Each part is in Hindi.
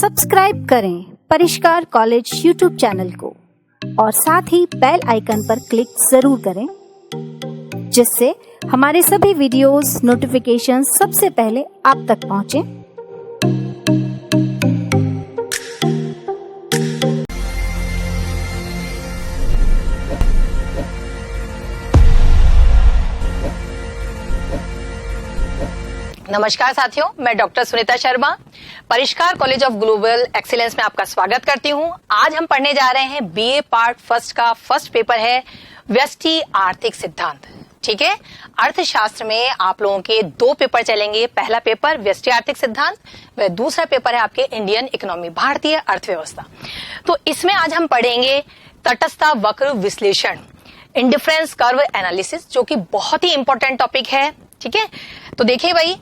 सब्सक्राइब करें परिष्कार कॉलेज यूट्यूब चैनल को और साथ ही बेल आइकन पर क्लिक जरूर करें, जिससे हमारे सभी वीडियोस नोटिफिकेशन सबसे पहले आप तक पहुंचे। नमस्कार साथियों, मैं डॉक्टर सुनीता शर्मा परिष्कार कॉलेज ऑफ ग्लोबल एक्सीलेंस में आपका स्वागत करती हूं। आज हम पढ़ने जा रहे हैं बीए पार्ट फर्स्ट का फर्स्ट पेपर है व्यष्टि आर्थिक सिद्धांत। ठीक है, अर्थशास्त्र में आप लोगों के दो पेपर चलेंगे। पहला पेपर व्यष्टि आर्थिक सिद्धांत व दूसरा पेपर है आपके इंडियन इकोनॉमी, भारतीय अर्थव्यवस्था। तो इसमें आज हम पढ़ेंगे तटस्थता वक्र विश्लेषण, इंडिफरेंस कर्व एनालिसिस, जो कि बहुत ही इंपॉर्टेंट टॉपिक है। ठीक है, तो देखिए भाई,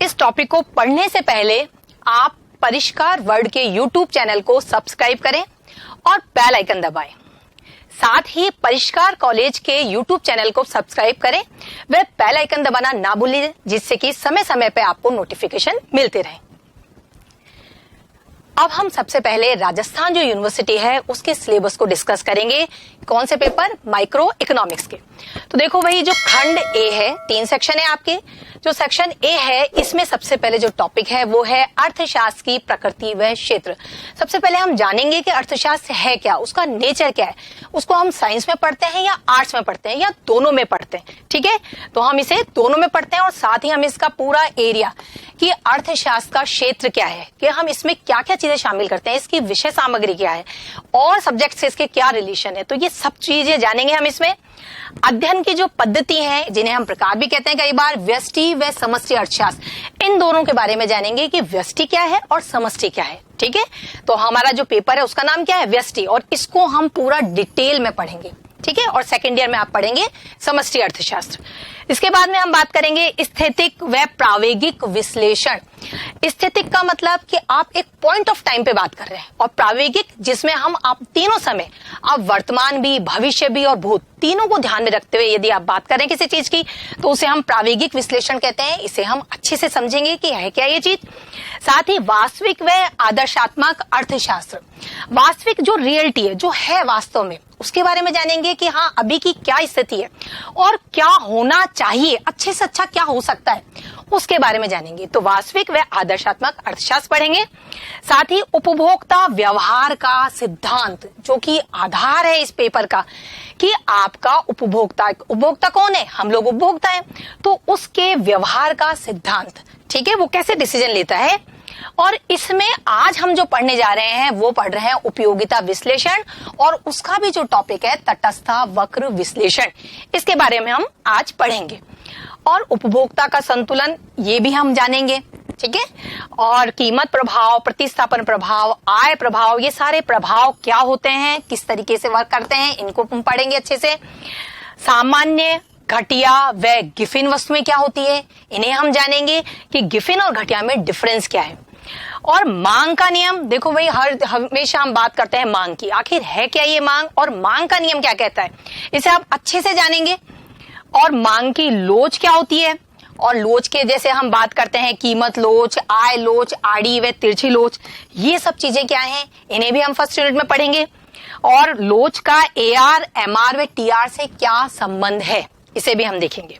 इस टॉपिक को पढ़ने से पहले आप परिष्कार वर्ल्ड के यूट्यूब चैनल को सब्सक्राइब करें और बेल आइकन दबाएं। साथ ही परिष्कार कॉलेज के यूट्यूब चैनल को सब्सक्राइब करें व बेल आइकन दबाना ना भूलिए, जिससे कि समय समय पे आपको नोटिफिकेशन मिलते रहे। अब हम सबसे पहले राजस्थान जो यूनिवर्सिटी है उसके सिलेबस को डिस्कस करेंगे। कौन से पेपर? माइक्रो इकोनॉमिक्स के। तो देखो भाई, जो खंड ए है, 3 सेक्शन है आपके। जो सेक्शन ए है, इसमें सबसे पहले जो टॉपिक है वो है अर्थशास्त्र की प्रकृति व क्षेत्र। सबसे पहले हम जानेंगे कि अर्थशास्त्र है क्या, उसका नेचर क्या है। उसको हम साइंस में पढ़ते हैं या आर्ट्स में पढ़ते हैं या दोनों में पढ़ते हैं। ठीक है, तो हम इसे दोनों में पढ़ते हैं और साथ ही हम इसका पूरा एरिया कि अर्थशास्त्र का क्षेत्र क्या है, कि हम इसमें क्या क्या चीजें शामिल करते हैं, इसकी विषय सामग्री क्या है और सब्जेक्ट से इसके क्या रिलेशन है, तो ये सब चीजें जानेंगे हम इसमें। अध्ययन की जो पद्धति है, जिन्हें हम प्रकार भी कहते हैं कई बार, व्यष्टि व समष्टि अर्थशास्त्र, इन दोनों के बारे में जानेंगे कि व्यष्टि क्या है और समष्टि क्या है। ठीक है, तो हमारा जो पेपर है उसका नाम क्या है? व्यष्टि, और इसको हम पूरा डिटेल में पढ़ेंगे। ठीक है, और सेकेंड ईयर में आप पढ़ेंगे समष्टि अर्थशास्त्र। इसके बाद में हम बात करेंगे स्थैतिक व प्रावेगिक विश्लेषण। स्थैतिक का मतलब कि आप एक पॉइंट ऑफ टाइम पे बात कर रहे हैं, और प्रावेगिक जिसमें हम आप तीनों समय, आप वर्तमान भी, भविष्य भी और भूत, तीनों को ध्यान में रखते हुए यदि आप बात करें किसी चीज की, तो उसे हम प्रावेगिक विश्लेषण कहते हैं। इसे हम अच्छे से समझेंगे कि है क्या ये चीज। साथ ही वास्तविक व आदर्शात्मक अर्थशास्त्र, वास्तविक जो रियलिटी है, जो है वास्तव में, उसके बारे में जानेंगे कि हाँ अभी की क्या स्थिति है और क्या होना चाहिए, अच्छे से अच्छा क्या हो सकता है, उसके बारे में जानेंगे। तो वास्तविक व आदर्शात्मक अर्थशास्त्र पढ़ेंगे। साथ ही उपभोक्ता व्यवहार का सिद्धांत, जो कि आधार है इस पेपर का, कि आपका उपभोक्ता कौन है? हम लोग उपभोक्ता हैं, तो उसके व्यवहार का सिद्धांत, ठीक है, वो कैसे डिसीजन लेता है। और इसमें आज हम जो पढ़ने जा रहे हैं वो पढ़ रहे हैं उपयोगिता विश्लेषण, और उसका भी जो टॉपिक है तटस्थता वक्र विश्लेषण, इसके बारे में हम आज पढ़ेंगे। और उपभोक्ता का संतुलन, ये भी हम जानेंगे। ठीक है, और कीमत प्रभाव, प्रतिस्थापन प्रभाव, आय प्रभाव, ये सारे प्रभाव क्या होते हैं, किस तरीके से वर्क करते हैं, इनको हम पढ़ेंगे अच्छे से। सामान्य, घटिया व गिफिन वस्तुएं क्या होती है, इन्हें हम जानेंगे कि गिफिन और घटिया में डिफरेंस क्या है। और मांग का नियम, देखो भाई, हमेशा हम बात करते हैं मांग की, आखिर है क्या ये मांग, और मांग का नियम क्या कहता है, इसे आप अच्छे से जानेंगे। और मांग की लोच क्या होती है, और लोच के जैसे हम बात करते हैं कीमत लोच, आय लोच, आड़ी व तिरछी लोच, ये सब चीजें क्या हैं, इन्हें भी हम फर्स्ट यूनिट में पढ़ेंगे। और लोच का एआर, एमआर व टीआर से क्या संबंध है, इसे भी हम देखेंगे।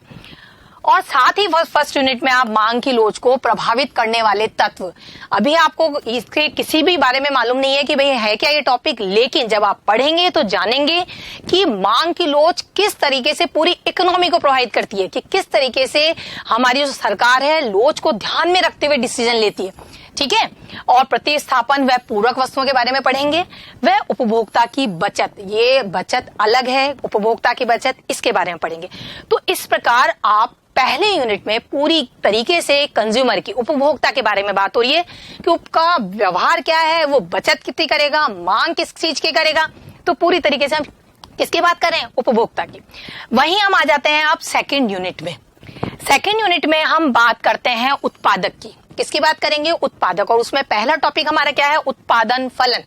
और साथ ही फर्स्ट यूनिट में आप मांग की लोच को प्रभावित करने वाले तत्व, अभी आपको इसके किसी भी बारे में मालूम नहीं है कि भाई है क्या ये टॉपिक, लेकिन जब आप पढ़ेंगे तो जानेंगे कि मांग की लोच किस तरीके से पूरी इकोनॉमी को प्रभावित करती है, कि किस तरीके से हमारी जो सरकार है लोच को ध्यान में रखते हुए डिसीजन लेती है। ठीक है, और प्रतिस्थापन व पूरक वस्तुओं के बारे में पढ़ेंगे। व उपभोक्ता की बचत, ये बचत अलग है, उपभोक्ता की बचत, इसके बारे में पढ़ेंगे। तो इस प्रकार आप पहले यूनिट में पूरी तरीके से कंज्यूमर की, उपभोक्ता के बारे में बात हो रही है कि उसका व्यवहार क्या है, वो बचत कितनी करेगा, मांग किस चीज की करेगा, तो पूरी तरीके से हम किसकी बात कर रहे हैं? उपभोक्ता की। वहीं हम आ जाते हैं आप सेकेंड यूनिट में। सेकेंड यूनिट में हम बात करते हैं उत्पादक की। किसकी बात करेंगे? उत्पादक। और उसमें पहला टॉपिक हमारा क्या है? उत्पादन फलन।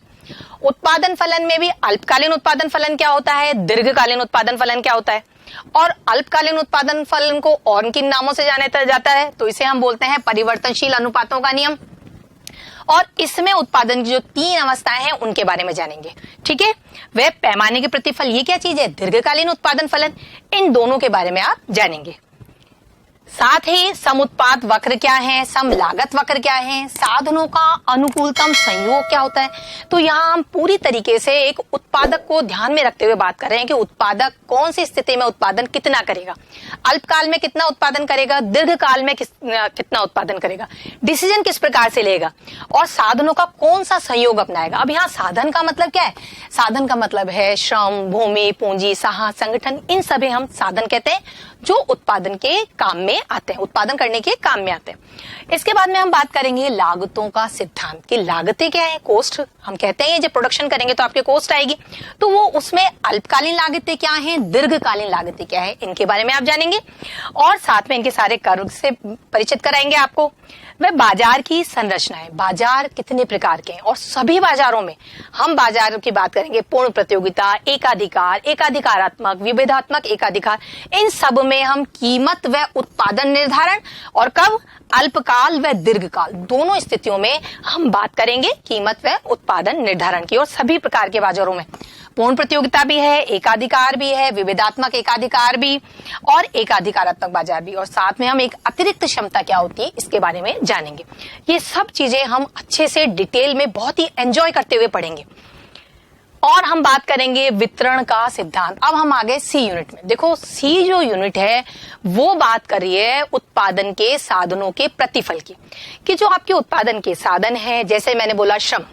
उत्पादन फलन में भी अल्पकालीन उत्पादन फलन क्या होता है, दीर्घकालीन उत्पादन फलन क्या होता है, और अल्पकालीन उत्पादन फलन को और किन नामों से जाना जाता है, तो इसे हम बोलते हैं परिवर्तनशील अनुपातों का नियम। और इसमें उत्पादन की जो 3 अवस्थाएं हैं उनके बारे में जानेंगे। ठीक है, वह पैमाने के प्रतिफल, ये क्या चीज है, दीर्घकालीन उत्पादन फलन, इन दोनों के बारे में आप जानेंगे। साथ ही सम उत्पाद वक्र क्या है, सम लागत वक्र क्या है, साधनों का अनुकूलतम संयोग क्या होता है। तो यहाँ हम पूरी तरीके से एक उत्पादक को ध्यान में रखते हुए बात कर रहे हैं कि उत्पादक कौन सी स्थिति में उत्पादन कितना करेगा, अल्पकाल में कितना उत्पादन करेगा, दीर्घकाल में कितना उत्पादन करेगा, डिसीजन किस प्रकार से लेगा और साधनों का कौन सा संयोग अपनाएगा। अब यहाँ साधन का मतलब क्या है, साधन का मतलब है श्रम, भूमि, पूंजी, साहस, संगठन, इन सभी हम साधन कहते हैं जो उत्पादन के काम में आते हैं, उत्पादन करने के काम में आते हैं। इसके बाद में हम बात करेंगे लागतों का सिद्धांत कि लागतें क्या है, कोस्ट हम कहते हैं, जब प्रोडक्शन करेंगे तो आपके कोस्ट आएगी, तो वो उसमें अल्पकालीन लागतें क्या हैं, दीर्घकालीन लागतें क्या है, इनके बारे में आप जानेंगे और साथ में इनके सारे कर्व से परिचित कराएंगे आपको। वह बाजार की संरचना है, बाजार कितने प्रकार के हैं और सभी बाजारों में हम बाजार की बात करेंगे, पूर्ण प्रतियोगिता, एकाधिकार, एकाधिकारात्मक, विभेदात्मक एकाधिकार, इन सब में हम कीमत व उत्पादन निर्धारण और कब, अल्पकाल व दीर्घकाल, दोनों स्थितियों में हम बात करेंगे कीमत व उत्पादन निर्धारण की। और सभी प्रकार के बाजारों में पूर्ण प्रतियोगिता भी है, एकाधिकार भी है, विभेदात्मक एकाधिकार भी और एकाधिकारात्मक बाजार भी, और साथ में हम एक अतिरिक्त क्षमता क्या होती है इसके बारे में जानेंगे। ये सब चीजें हम अच्छे से डिटेल में बहुत ही एंजॉय करते हुए पढ़ेंगे। और हम बात करेंगे वितरण का सिद्धांत। अब हम आ गए सी यूनिट में। देखो सी जो यूनिट है वो बात कर रही है उत्पादन के साधनों के प्रतिफल की, कि जो आपके उत्पादन के साधन है, जैसे मैंने बोला श्रम,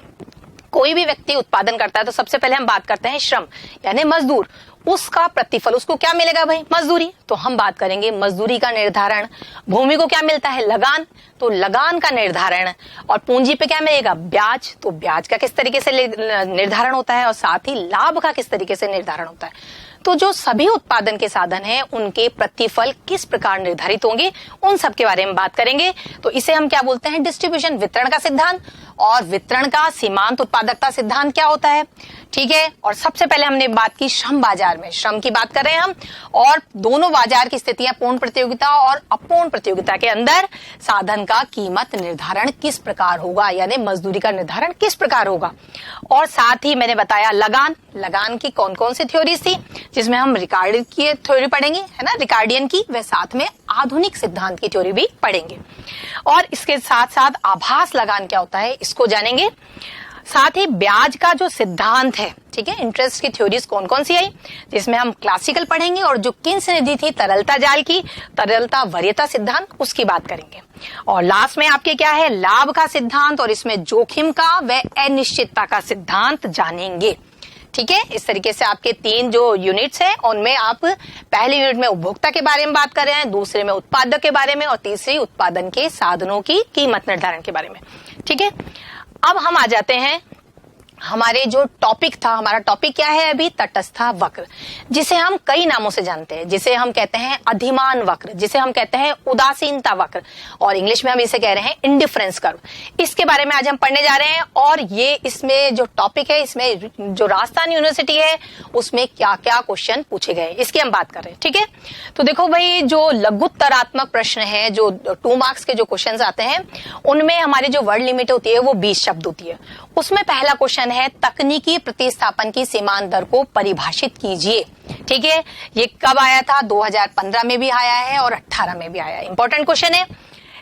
कोई भी व्यक्ति उत्पादन करता है तो सबसे पहले हम बात करते हैं श्रम यानी मजदूर, उसका प्रतिफल, उसको क्या मिलेगा भाई, मजदूरी। तो हम बात करेंगे मजदूरी का निर्धारण। भूमि को क्या मिलता है, लगान, तो लगान का निर्धारण। और पूंजी पे क्या मिलेगा, ब्याज, तो ब्याज का किस तरीके से निर्धारण होता है और साथ ही लाभ का किस तरीके से निर्धारण होता है। तो जो सभी उत्पादन के साधन हैं उनके प्रतिफल किस प्रकार निर्धारित होंगे उन सब के बारे में बात करेंगे। तो इसे हम क्या बोलते हैं, डिस्ट्रीब्यूशन, वितरण का सिद्धांत। और वितरण का सीमांत उत्पादकता सिद्धांत क्या होता है, ठीक है। और सबसे पहले हमने बात की श्रम बाजार में, श्रम की बात कर रहे हैं हम, और दोनों बाजार की स्थितियां पूर्ण प्रतियोगिता और अपूर्ण प्रतियोगिता के अंदर साधन का कीमत निर्धारण किस प्रकार होगा, यानी मजदूरी का निर्धारण किस प्रकार होगा। और साथ ही मैंने बताया लगान, लगान की कौन कौन सी थ्योरीज थी, जिसमें हम रिकार्ड की थ्योरी पढ़ेंगे, है ना, रिकार्डियन की, व साथ में आधुनिक सिद्धांत की थ्योरी भी पढ़ेंगे। और इसके साथ साथ आभास लगान क्या होता है इसको जानेंगे। साथ ही ब्याज का जो सिद्धांत है, ठीक है, इंटरेस्ट की थ्योरीज कौन कौन सी आई, जिसमें हम क्लासिकल पढ़ेंगे। और जो किन्स निधि थी तरलता जाल की, तरलता वरीयता सिद्धांत, उसकी बात करेंगे। और लास्ट में आपके क्या है, लाभ का सिद्धांत, और इसमें जोखिम का व अनिश्चितता का सिद्धांत जानेंगे। ठीक है, इस तरीके से आपके 3 जो यूनिट्स हैं उनमें आप पहले यूनिट में उपभोक्ता के बारे में बात कर रहे हैं, दूसरे में उत्पादक के बारे में, और तीसरी उत्पादन के साधनों की कीमत निर्धारण के बारे में। ठीक है, अब हम आ जाते हैं हमारे जो टॉपिक था, हमारा टॉपिक क्या है अभी, तटस्था वक्र, जिसे हम कई नामों से जानते हैं, जिसे हम कहते हैं अधिमान वक्र, जिसे हम कहते हैं उदासीनता वक्र, और इंग्लिश में हम इसे कह रहे हैं इंडिफरेंस कर्व। इसके बारे में आज हम पढ़ने जा रहे हैं। और ये इसमें जो टॉपिक है, इसमें जो राजस्थान यूनिवर्सिटी है उसमें क्या क्या क्वेश्चन पूछे गए इसकी हम बात कर रहे हैं। ठीक है, तो देखो भाई, जो लघुत्तरात्मक प्रश्न है, जो 2 मार्क्स के जो क्वेश्चन आते हैं, उनमें हमारी जो वर्ड लिमिट होती है वो 20 शब्द होती है। उसमें पहला क्वेश्चन है तकनीकी प्रतिस्थापन की सीमांत दर को परिभाषित कीजिए। ठीक है, ये कब आया था, 2015 में भी आया है और 18 में भी आया है, इंपॉर्टेंट क्वेश्चन है।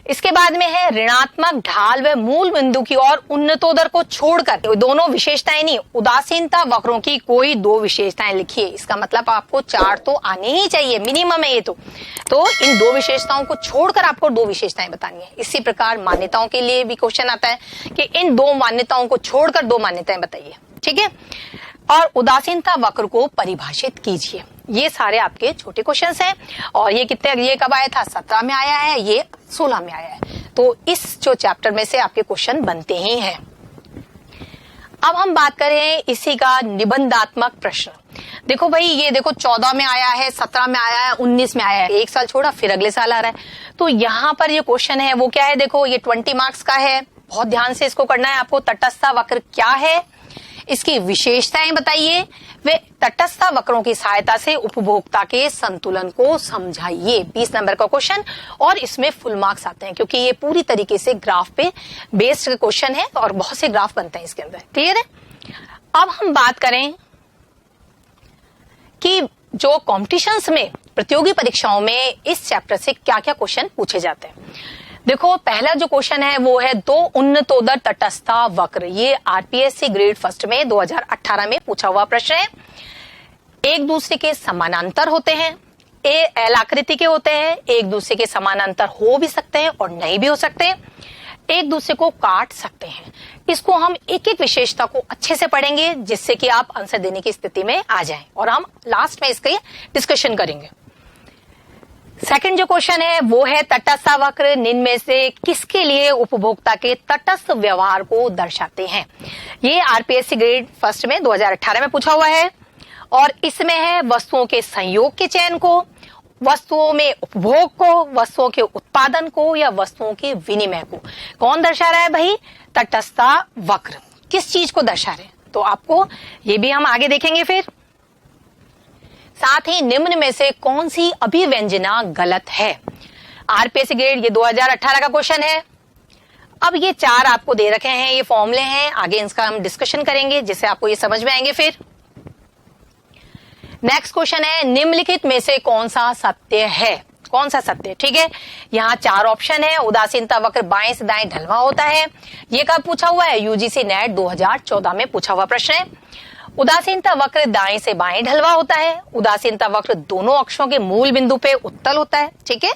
इसके बाद में है ऋणात्मक ढाल व मूल बिंदु की ओर उन्नतोदर को छोड़कर, दोनों विशेषताएं नहीं, उदासीनता वक्रों की कोई 2 विशेषताएं लिखिए। इसका मतलब आपको 4 तो आने ही चाहिए, मिनिमम है ये तो इन 2 विशेषताओं को छोड़कर आपको 2 विशेषताएं बतानी है। इसी प्रकार मान्यताओं के लिए भी क्वेश्चन आता है कि इन 2 मान्यताओं को छोड़कर 2 मान्यताएं बताइए। ठीक है, और उदासीनता वक्र को परिभाषित कीजिए। ये सारे आपके छोटे क्वेश्चंस हैं। और ये कब आया था, 17 में आया है, ये 16 में आया है। तो इस जो चैप्टर में से आपके क्वेश्चन बनते ही हैं। अब हम बात करें इसी का निबंधात्मक प्रश्न। देखो भाई, ये देखो 14 में आया है, 17 में आया है, 19 में आया है, एक साल छोड़ा फिर अगले साल आ रहा है। तो यहाँ पर ये क्वेश्चन है वो क्या है, देखो ये 20 मार्क्स का है, बहुत ध्यान से इसको करना है आपको। तटस्थ वक्र क्या है, इसकी विशेषताएं बताइए, वे तटस्थ वक्रों की सहायता से उपभोक्ता के संतुलन को समझाइए। 20 नंबर का क्वेश्चन, और इसमें फुल मार्क्स आते हैं क्योंकि ये पूरी तरीके से ग्राफ पे बेस्ड क्वेश्चन है और बहुत से ग्राफ बनते हैं इसके अंदर। क्लियर है? अब हम बात करें कि जो कॉम्पिटिशन्स में, प्रतियोगी परीक्षाओं में इस चैप्टर से क्या क्या क्वेश्चन पूछे जाते हैं। देखो, पहला जो क्वेश्चन है वो है दो उन्नतोदर तटस्थ वक्र। ये आरपीएससी ग्रेड फर्स्ट में 2018 में पूछा हुआ प्रश्न है। एक दूसरे के समानांतर होते हैं, एल आकृति के होते हैं, एक दूसरे के समानांतर हो भी सकते हैं और नहीं भी हो सकते, एक दूसरे को काट सकते हैं। इसको हम एक एक विशेषता को अच्छे से पढ़ेंगे जिससे कि आप आंसर देने की स्थिति में आ जाएं, और हम लास्ट में इसके डिस्कशन करेंगे। सेकंड जो क्वेश्चन है वो है तटस्थ वक्र निम्न में से किसके लिए उपभोक्ता के तटस्थ व्यवहार को दर्शाते हैं। ये आरपीएससी ग्रेड फर्स्ट में 2018 में पूछा हुआ है, और इसमें है वस्तुओं के संयोग के चयन को, वस्तुओं में उपभोग को, वस्तुओं के उत्पादन को, या वस्तुओं के विनिमय को। कौन दर्शा रहा है भाई? तटस्थ वक्र किस चीज को दर्शा रहे हैं, तो आपको ये भी हम आगे देखेंगे। फिर साथ ही निम्न में से कौन सी अभिव्यंजना गलत है। आरपीएससी ग्रेड ये 2018 का क्वेश्चन है। अब ये चार आपको दे रखे हैं, ये फॉर्मूले हैं, आगे इसका हम डिस्कशन करेंगे जिससे आपको ये समझ में आएंगे। फिर नेक्स्ट क्वेश्चन है निम्नलिखित में से कौन सा सत्य है। कौन सा सत्य? ठीक है, यहाँ चार ऑप्शन है। उदासीनता वक्र बाएं से दाएं ढलवा होता है। ये कब पूछा हुआ है? यूजीसी नेट 2014 में पूछा हुआ प्रश्न है। उदासीनता वक्र दाएं से बाएं ढलवा होता है। उदासीनता वक्र दोनों अक्षों के मूल बिंदु पे उत्तल होता है। ठीक है,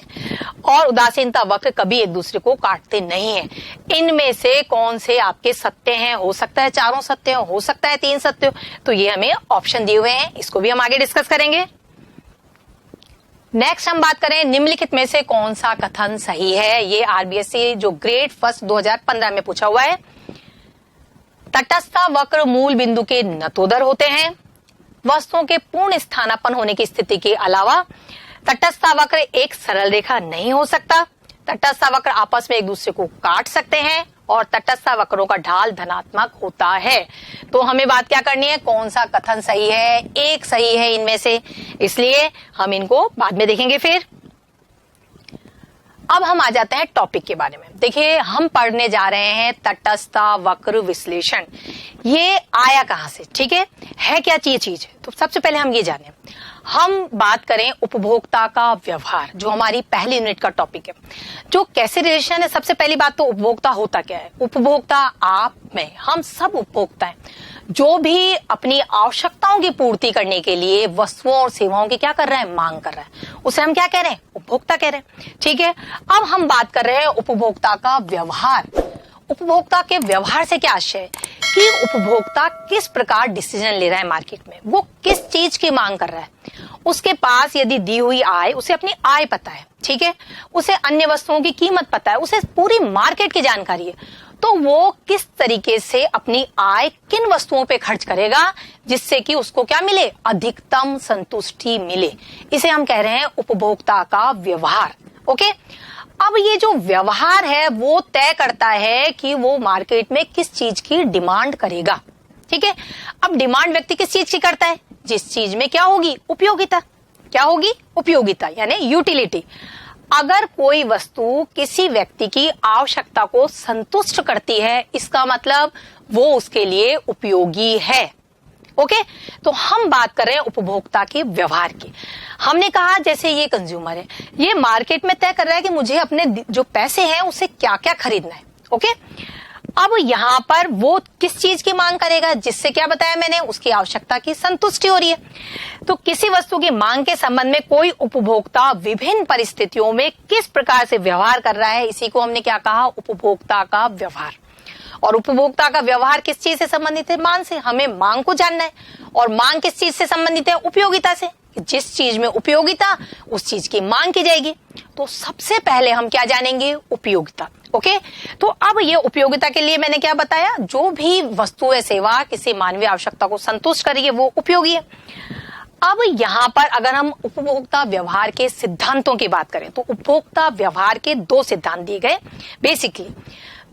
और उदासीनता वक्र कभी एक दूसरे को काटते नहीं है। इनमें से कौन से आपके सत्य हैं? हो सकता है चारों सत्य हो सकता है 3 सत्य, तो ये हमें ऑप्शन दिए हुए हैं, इसको भी हम आगे डिस्कस करेंगे। नेक्स्ट हम बात करें निम्नलिखित में से कौन सा कथन सही है। ये आरबीएससी जो ग्रेड फर्स्ट 2015 में पूछा हुआ है। तटस्थ वक्र मूल बिंदु के नतोदर होते हैं। वस्तुओं के पूर्ण स्थानापन्न होने की स्थिति के अलावा तटस्थ वक्र एक सरल रेखा नहीं हो सकता। तटस्थ वक्र आपस में एक दूसरे को काट सकते हैं, और तटस्थ वक्रों का ढाल धनात्मक होता है। तो हमें बात क्या करनी है? कौन सा कथन सही है? एक सही है इनमें से, इसलिए हम इनको बाद में देखेंगे। फिर अब हम आ जाते हैं टॉपिक के बारे में। देखिए, हम पढ़ने जा रहे हैं तटस्थ वक्र विश्लेषण। ये आया कहां से? ठीक है क्या चीज? तो सबसे पहले हम ये जाने, हम बात करें उपभोक्ता का व्यवहार, जो हमारी पहली यूनिट का टॉपिक है। जो कैसे रिलेशन है, सबसे पहली बात तो उपभोक्ता होता क्या है? उपभोक्ता आप में, हम सब उपभोक्ता हैं, जो भी अपनी आवश्यकताओं की पूर्ति करने के लिए वस्तुओं और सेवाओं की क्या कर रहा है? मांग कर रहा है, उसे हम क्या कह रहे हैं? उपभोक्ता कह रहे हैं। ठीक है, अब हम बात कर रहे हैं उपभोक्ता का व्यवहार। उपभोक्ता के व्यवहार से क्या आशय है कि उपभोक्ता किस प्रकार डिसीजन ले रहा है मार्केट में, वो किस चीज की मांग कर रहा है। उसके पास यदि दी हुई आय, उसे अपनी आय पता है, ठीक है, उसे अन्य वस्तुओं की कीमत पता है, उसे पूरी मार्केट की जानकारी है, तो वो किस तरीके से अपनी आय किन वस्तुओं पे खर्च करेगा जिससे कि उसको क्या मिले? अधिकतम संतुष्टि मिले। इसे हम कह रहे हैं उपभोक्ता का व्यवहार। ओके, अब ये जो व्यवहार है वो तय करता है कि वो मार्केट में किस चीज की डिमांड करेगा। ठीक है, अब डिमांड व्यक्ति किस चीज की करता है? जिस चीज में क्या होगी? उपयोगिता। क्या होगी? उपयोगिता, यानी यूटिलिटी। अगर कोई वस्तु किसी व्यक्ति की आवश्यकता को संतुष्ट करती है, इसका मतलब वो उसके लिए उपयोगी है। ओके, तो हम बात कर रहे हैं उपभोक्ता के व्यवहार की। हमने कहा जैसे ये कंज्यूमर है, ये मार्केट में तय कर रहा है कि मुझे अपने जो पैसे हैं उसे क्या क्या खरीदना है। ओके, अब यहाँ पर वो किस चीज की मांग करेगा? जिससे क्या बताया मैंने, उसकी आवश्यकता की संतुष्टि हो रही है। तो किसी वस्तु की मांग के संबंध में कोई उपभोक्ता विभिन्न परिस्थितियों में किस प्रकार से व्यवहार कर रहा है, इसी को हमने क्या कहा? उपभोक्ता का व्यवहार। और उपभोक्ता का व्यवहार किस चीज से संबंधित है? मांग से। हमें मांग को जानना है, और मांग किस चीज से संबंधित है? उपयोगिता से। जिस चीज में उपयोगिता, उस चीज की मांग की जाएगी। तो सबसे पहले हम क्या जानेंगे? उपयोगिता। ओके, तो अब ये उपयोगिता के लिए मैंने क्या बताया? जो भी वस्तु या सेवा किसी मानवीय आवश्यकता को संतुष्ट करेगी वो उपयोगी है। अब यहाँ पर अगर हम उपभोक्ता व्यवहार के सिद्धांतों की बात करें तो उपभोक्ता व्यवहार के 2 सिद्धांत दिए गए। बेसिकली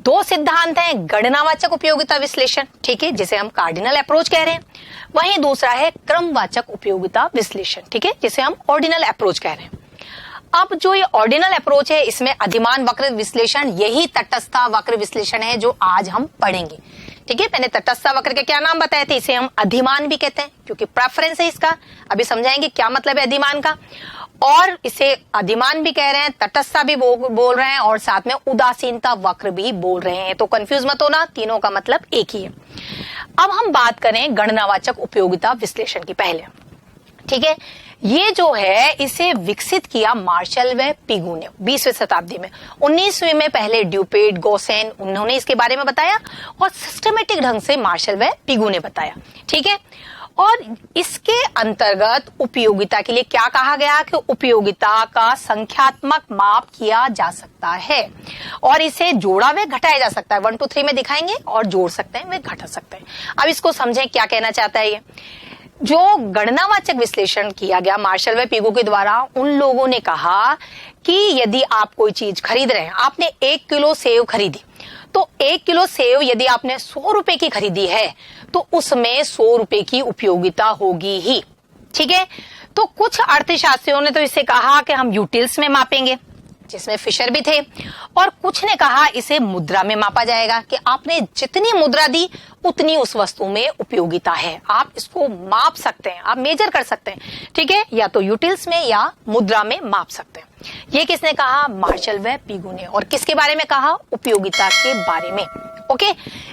दो सिद्धांत हैं, गणनावाचक उपयोगिता विश्लेषण, ठीक है, जिसे हम कार्डिनल अप्रोच कह रहे हैं, वहीं दूसरा है क्रमवाचक उपयोगिता विश्लेषण, ठीक है, जिसे हम ऑर्डिनल अप्रोच कह रहे हैं। अब जो ये ऑर्डिनल अप्रोच है, इसमें अधिमान वक्र विश्लेषण, यही तटस्था वक्र विश्लेषण है जो आज हम पढ़ेंगे, ठीक है। मैंने तटस्था वक्र के क्या नाम बताए थे, इसे हम अधिमान भी कहते हैं क्योंकि प्रेफरेंस है इसका, अभी समझाएंगे क्या मतलब है अधिमान का, और इसे अधिमान भी कह रहे हैं, तटस्था भी बोल रहे हैं, और साथ में उदासीनता वक्र भी बोल रहे हैं। तो कंफ्यूज मत होना, तीनों का मतलब एक ही है। अब हम बात करें गणनावाचक उपयोगिता विश्लेषण की पहले, ठीक है। ये जो है इसे विकसित किया मार्शल व पिगू ने 20वीं शताब्दी में। 19वीं में पहले ड्यूपेट, गोसेन, उन्होंने इसके बारे में बताया, और सिस्टमेटिक ढंग से मार्शल व पिगू ने बताया, ठीक है। और इसके अंतर्गत उपयोगिता के लिए क्या कहा गया कि उपयोगिता का संख्यात्मक माप किया जा सकता है, और इसे जोड़ा व घटाया जा सकता है। 1 2 3 में दिखाएंगे, और जोड़ सकते हैं वे घटा सकते हैं। अब इसको समझें क्या कहना चाहता है ये। जो गणनावाचक विश्लेषण किया गया मार्शल व पिगू के द्वारा, उन लोगों ने कहा कि यदि आप कोई चीज खरीद रहे हैं, आपने 1 किलो सेव खरीदी, तो 1 किलो सेव यदि आपने 100 रुपए की खरीदी है तो उसमें 100 रुपए की उपयोगिता होगी ही, ठीक है। तो कुछ अर्थशास्त्रियों ने तो इसे कहा कि हम यूटिल्स में मापेंगे, जिसमें फिशर भी थे, और कुछ ने कहा इसे मुद्रा में मापा जाएगा कि आपने जितनी मुद्रा दी उतनी उस वस्तु में उपयोगिता है। आप इसको माप सकते हैं, आप मेजर कर सकते हैं, ठीक है, या तो यूटिल्स में या मुद्रा में माप सकते हैं। ये किसने कहा, मार्शल व पिगू ने। और किसके बारे में कहा, उपयोगिता के बारे में, ओके।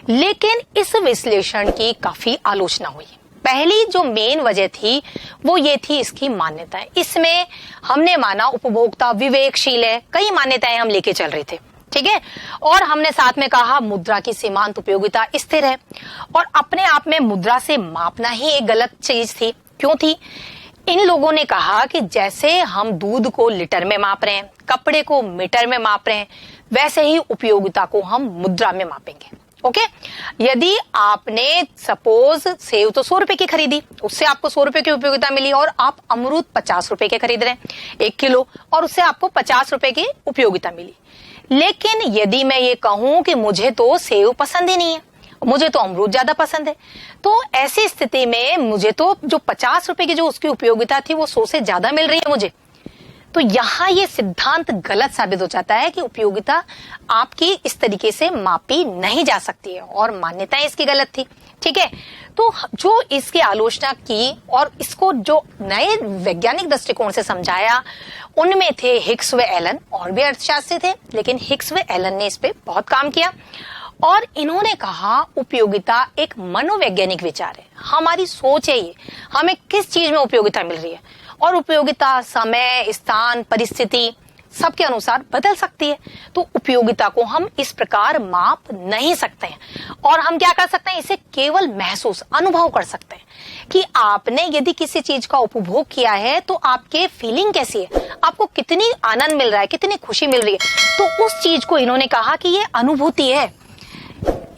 लेकिन इस विश्लेषण की काफी आलोचना हुई। पहली जो मेन वजह थी वो ये थी इसकी मान्यताएं। इसमें हमने माना उपभोक्ता विवेकशील है, कई मान्यताएं हम लेके चल रहे थे, ठीक है। और हमने साथ में कहा मुद्रा की सीमांत उपयोगिता स्थिर है, और अपने आप में मुद्रा से मापना ही एक गलत चीज थी। क्यों थी? इन लोगों ने कहा कि जैसे हम दूध को लीटर में माप रहे हैं, कपड़े को मीटर में माप रहे हैं, वैसे ही उपयोगिता को हम मुद्रा में मापेंगे, ओके। यदि आपने सपोज सेव तो 100 रुपए की खरीदी, उससे आपको 100 रुपए की उपयोगिता मिली, और आप अमरूद 50 रुपए के खरीद रहे हैं 1 किलो, और उससे आपको 50 रुपए की उपयोगिता मिली। लेकिन यदि मैं ये कहूं कि मुझे तो सेव पसंद ही नहीं है, मुझे तो अमरूद ज्यादा पसंद है, तो ऐसी स्थिति में मुझे तो जो 50 रुपए की जो उसकी उपयोगिता थी वो 100 से ज्यादा मिल रही है मुझे। तो यहाँ ये सिद्धांत गलत साबित हो जाता है कि उपयोगिता आपकी इस तरीके से मापी नहीं जा सकती है, और मान्यताएं इसकी गलत थी, ठीक है। तो जो इसकी आलोचना की और इसको जो नए वैज्ञानिक दृष्टिकोण से समझाया, उनमें थे हिक्स व एलन, और भी अर्थशास्त्री थे, लेकिन हिक्स व एलन ने इस पे बहुत काम किया। और इन्होंने कहा उपयोगिता एक मनोवैज्ञानिक विचार है, हमारी सोच है ये, हमें किस चीज में उपयोगिता मिल रही है, और उपयोगिता समय, स्थान, परिस्थिति सबके अनुसार बदल सकती है। तो उपयोगिता को हम इस प्रकार माप नहीं सकते हैं, और हम क्या कर सकते हैं, इसे केवल महसूस, अनुभव कर सकते हैं कि आपने यदि किसी चीज का उपभोग किया है तो आपके फीलिंग कैसी है, आपको कितनी आनंद मिल रहा है, कितनी खुशी मिल रही है। तो उस चीज को इन्होंने कहा कि ये अनुभूति है,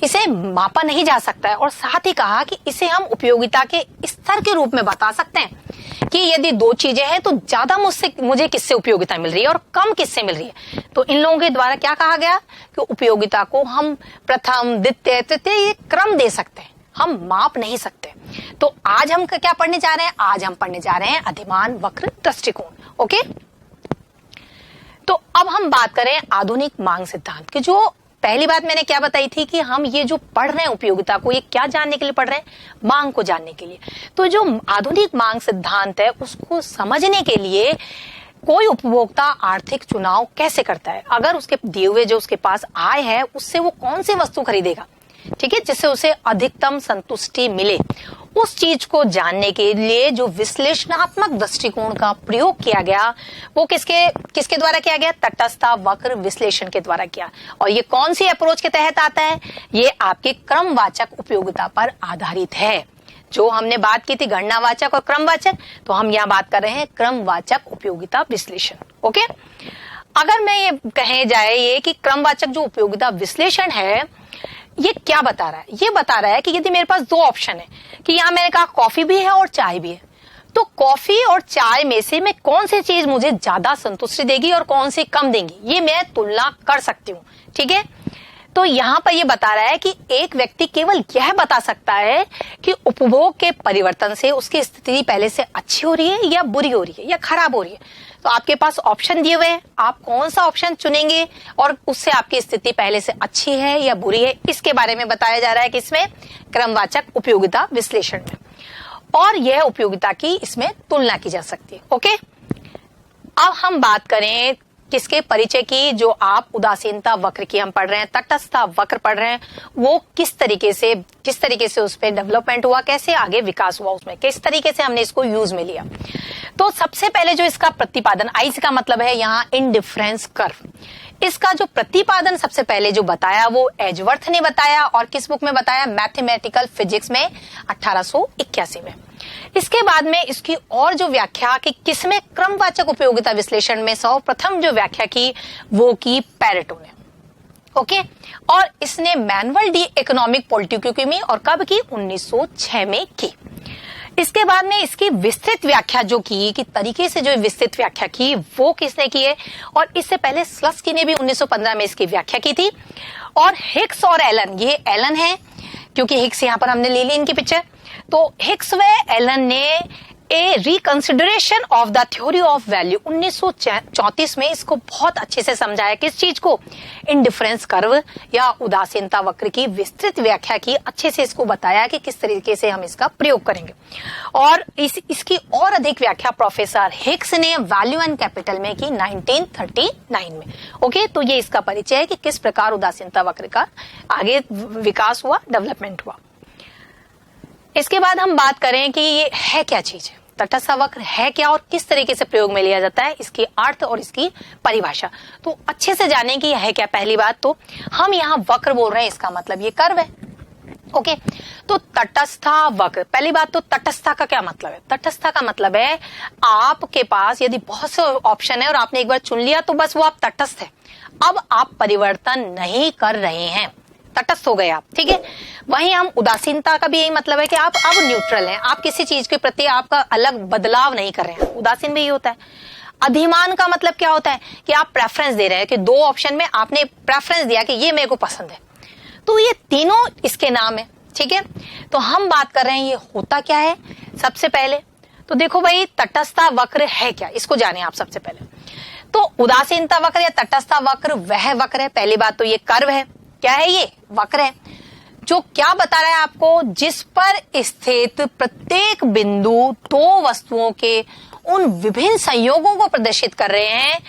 इसे मापा नहीं जा सकता है। और साथ ही कहा कि इसे हम उपयोगिता के स्तर के रूप में बता सकते हैं कि यदि दो चीजें हैं तो ज्यादा मुझे किससे उपयोगिता मिल रही है और कम किससे मिल रही है। तो इन लोगों के द्वारा क्या कहा गया कि उपयोगिता को हम प्रथम, द्वितीय, तृतीय, ये क्रम दे सकते हैं, हम माप नहीं सकते। तो आज हम क्या पढ़ने जा रहे हैं, आज हम पढ़ने जा रहे हैं अधिमान वक्र दृष्टिकोण, ओके। तो अब हम बात करें आधुनिक मांग सिद्धांत की। जो पहली बात मैंने क्या बताई थी कि हम ये जो पढ़ रहे हैं उपयोगिता को, ये क्या जानने के लिए पढ़ रहे हैं, मांग को जानने के लिए। तो जो आधुनिक मांग सिद्धांत है उसको समझने के लिए कोई उपभोक्ता आर्थिक चुनाव कैसे करता है, अगर उसके दिए हुए जो उसके पास आय है उससे वो कौन सी वस्तु खरीदेगा, ठीक है, जिससे उसे अधिकतम संतुष्टि मिले, उस चीज को जानने के लिए जो विश्लेषणात्मक दृष्टिकोण का प्रयोग किया गया वो किसके द्वारा किया गया, तटस्था वक्र विश्लेषण के द्वारा किया। और ये कौन सी अप्रोच के तहत आता है, ये आपके क्रमवाचक उपयोगिता पर आधारित है। जो हमने बात की थी गणनावाचक और क्रमवाचक, तो हम यहाँ बात कर रहे हैं क्रमवाचक उपयोगिता विश्लेषण, ओके। अगर मैं ये कहे जाए ये कि क्रमवाचक जो उपयोगिता विश्लेषण है ये क्या बता रहा है, ये बता रहा है कि यदि मेरे पास दो ऑप्शन है कि यहाँ मैंने कहा कॉफी भी है और चाय भी है, तो कॉफी और चाय में से मैं कौन सी चीज मुझे ज्यादा संतुष्टि देगी और कौन सी कम देंगी, ये मैं तुलना कर सकती हूँ, ठीक है। तो यहाँ पर ये बता रहा है कि एक व्यक्ति केवल यह बता सकता है कि उपभोग के परिवर्तन से उसकी स्थिति पहले से अच्छी हो रही है या बुरी हो रही है या खराब हो रही है। तो आपके पास ऑप्शन दिए हुए हैं, आप कौन सा ऑप्शन चुनेंगे और उससे आपकी स्थिति पहले से अच्छी है या बुरी है, इसके बारे में बताया जा रहा है कि इसमें क्रमवाचक उपयोगिता विश्लेषण में, और यह उपयोगिता की इसमें तुलना की जा सकती है। ओके, अब हम बात करें किसके परिचय की, जो आप उदासीनता वक्र की हम पढ़ रहे हैं, तटस्थता वक्र पढ़ रहे हैं, वो किस तरीके से उस पर डेवलपमेंट हुआ, कैसे आगे विकास हुआ, उसमें किस तरीके से हमने इसको यूज में लिया। तो सबसे पहले जो इसका प्रतिपादन, आईसी का मतलब है यहाँ इंडिफरेंस कर्व, इसका जो प्रतिपादन सबसे पहले जो बताया वो एजवर्थ ने बताया, और किस बुक में बताया, मैथमेटिकल फिजिक्स में 1881 में। इसके बाद में इसकी और जो व्याख्या कि किसमें क्रमवाचक उपयोगिता विश्लेषण में सर्वप्रथम जो व्याख्या की वो की पैरेटो ने। ओके, और इसने मैनुअल डी इकोनॉमिक पॉलिटिक्यूकी में, और कब की, 1906 में की। इसके बाद में इसकी विस्तृत व्याख्या जो की कि तरीके से जो विस्तृत व्याख्या की वो किसने की है, और इससे पहले स्लस्की ने भी 1915 में इसकी व्याख्या की थी। और हिक्स और एलन, ये एलन है क्योंकि हिक्स यहाँ पर हमने ले ली इनकी पिक्चर, तो हिक्स व एलन ने a reconsideration of the theory of value 1934 में इसको बहुत अच्छे से समझाया, किस चीज को, इंडिफरेंस कर्व या उदासीनता वक्र की विस्तृत व्याख्या की, अच्छे से इसको बताया कि किस तरीके से हम इसका प्रयोग करेंगे। और इसकी और अधिक व्याख्या प्रोफेसर हिक्स ने वैल्यू एंड कैपिटल में की 1939 में। ओके, तो ये इसका परिचय है कि किस प्रकार उदासीनता वक्र का आगे विकास हुआ, डेवलपमेंट हुआ। इसके बाद हम बात करें कि ये है क्या चीज, तटस्थ वक्र है क्या और किस तरीके से प्रयोग में लिया जाता है, इसकी अर्थ और इसकी परिभाषा तो अच्छे से जाने की है क्या। पहली बात तो हम यहाँ वक्र बोल रहे हैं, इसका मतलब ये कर्व है। ओके, तो तटस्था वक्र, पहली बात तो तटस्थता का क्या मतलब है। तटस्थता का मतलब है आपके पास यदि बहुत से ऑप्शन है और आपने एक बार चुन लिया तो बस वो आप तटस्थ है, अब आप परिवर्तन नहीं कर रहे हैं, तटस्थ हो गए आप, ठीक है। वहीं हम उदासीनता का भी यही मतलब है कि आप अब न्यूट्रल हैं, आप किसी चीज के प्रति आपका अलग बदलाव नहीं कर रहे हैं, उदासीन भी यही होता है। अधिमान का मतलब क्या होता है कि आप प्रेफरेंस दे रहे हैं, कि दो ऑप्शन में आपने प्रेफरेंस दिया कि ये मेरे को पसंद है, तो ये तीनों इसके नाम है, ठीक है। तो हम बात कर रहे हैं ये होता क्या है। सबसे पहले तो देखो भाई, तटस्थता वक्र है क्या, इसको जाने आप सबसे पहले। तो उदासीनता वक्र या तटस्थता वक्र वह वक्र है, पहली बात तो ये कर्व है, क्या है, ये वक्र है जो क्या बता रहा है आपको, जिस पर स्थित प्रत्येक बिंदु दो वस्तुओं के उन विभिन्न संयोगों को प्रदर्शित कर रहे हैं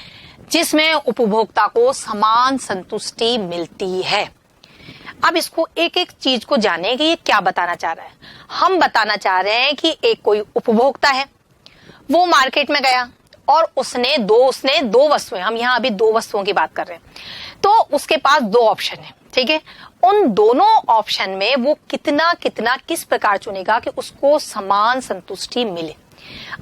जिसमें उपभोक्ता को समान संतुष्टि मिलती है। अब इसको एक एक चीज को जाने कि ये क्या बताना चाह रहा है। हम बताना चाह रहे हैं कि एक कोई उपभोक्ता है, वो मार्केट में गया और उसने दो वस्तुएं, हम यहाँ अभी दो वस्तुओं की बात कर रहे हैं, तो उसके पास दो ऑप्शन है, ठीक है। उन दोनों ऑप्शन में वो कितना किस प्रकार चुनेगा कि उसको समान संतुष्टि मिले।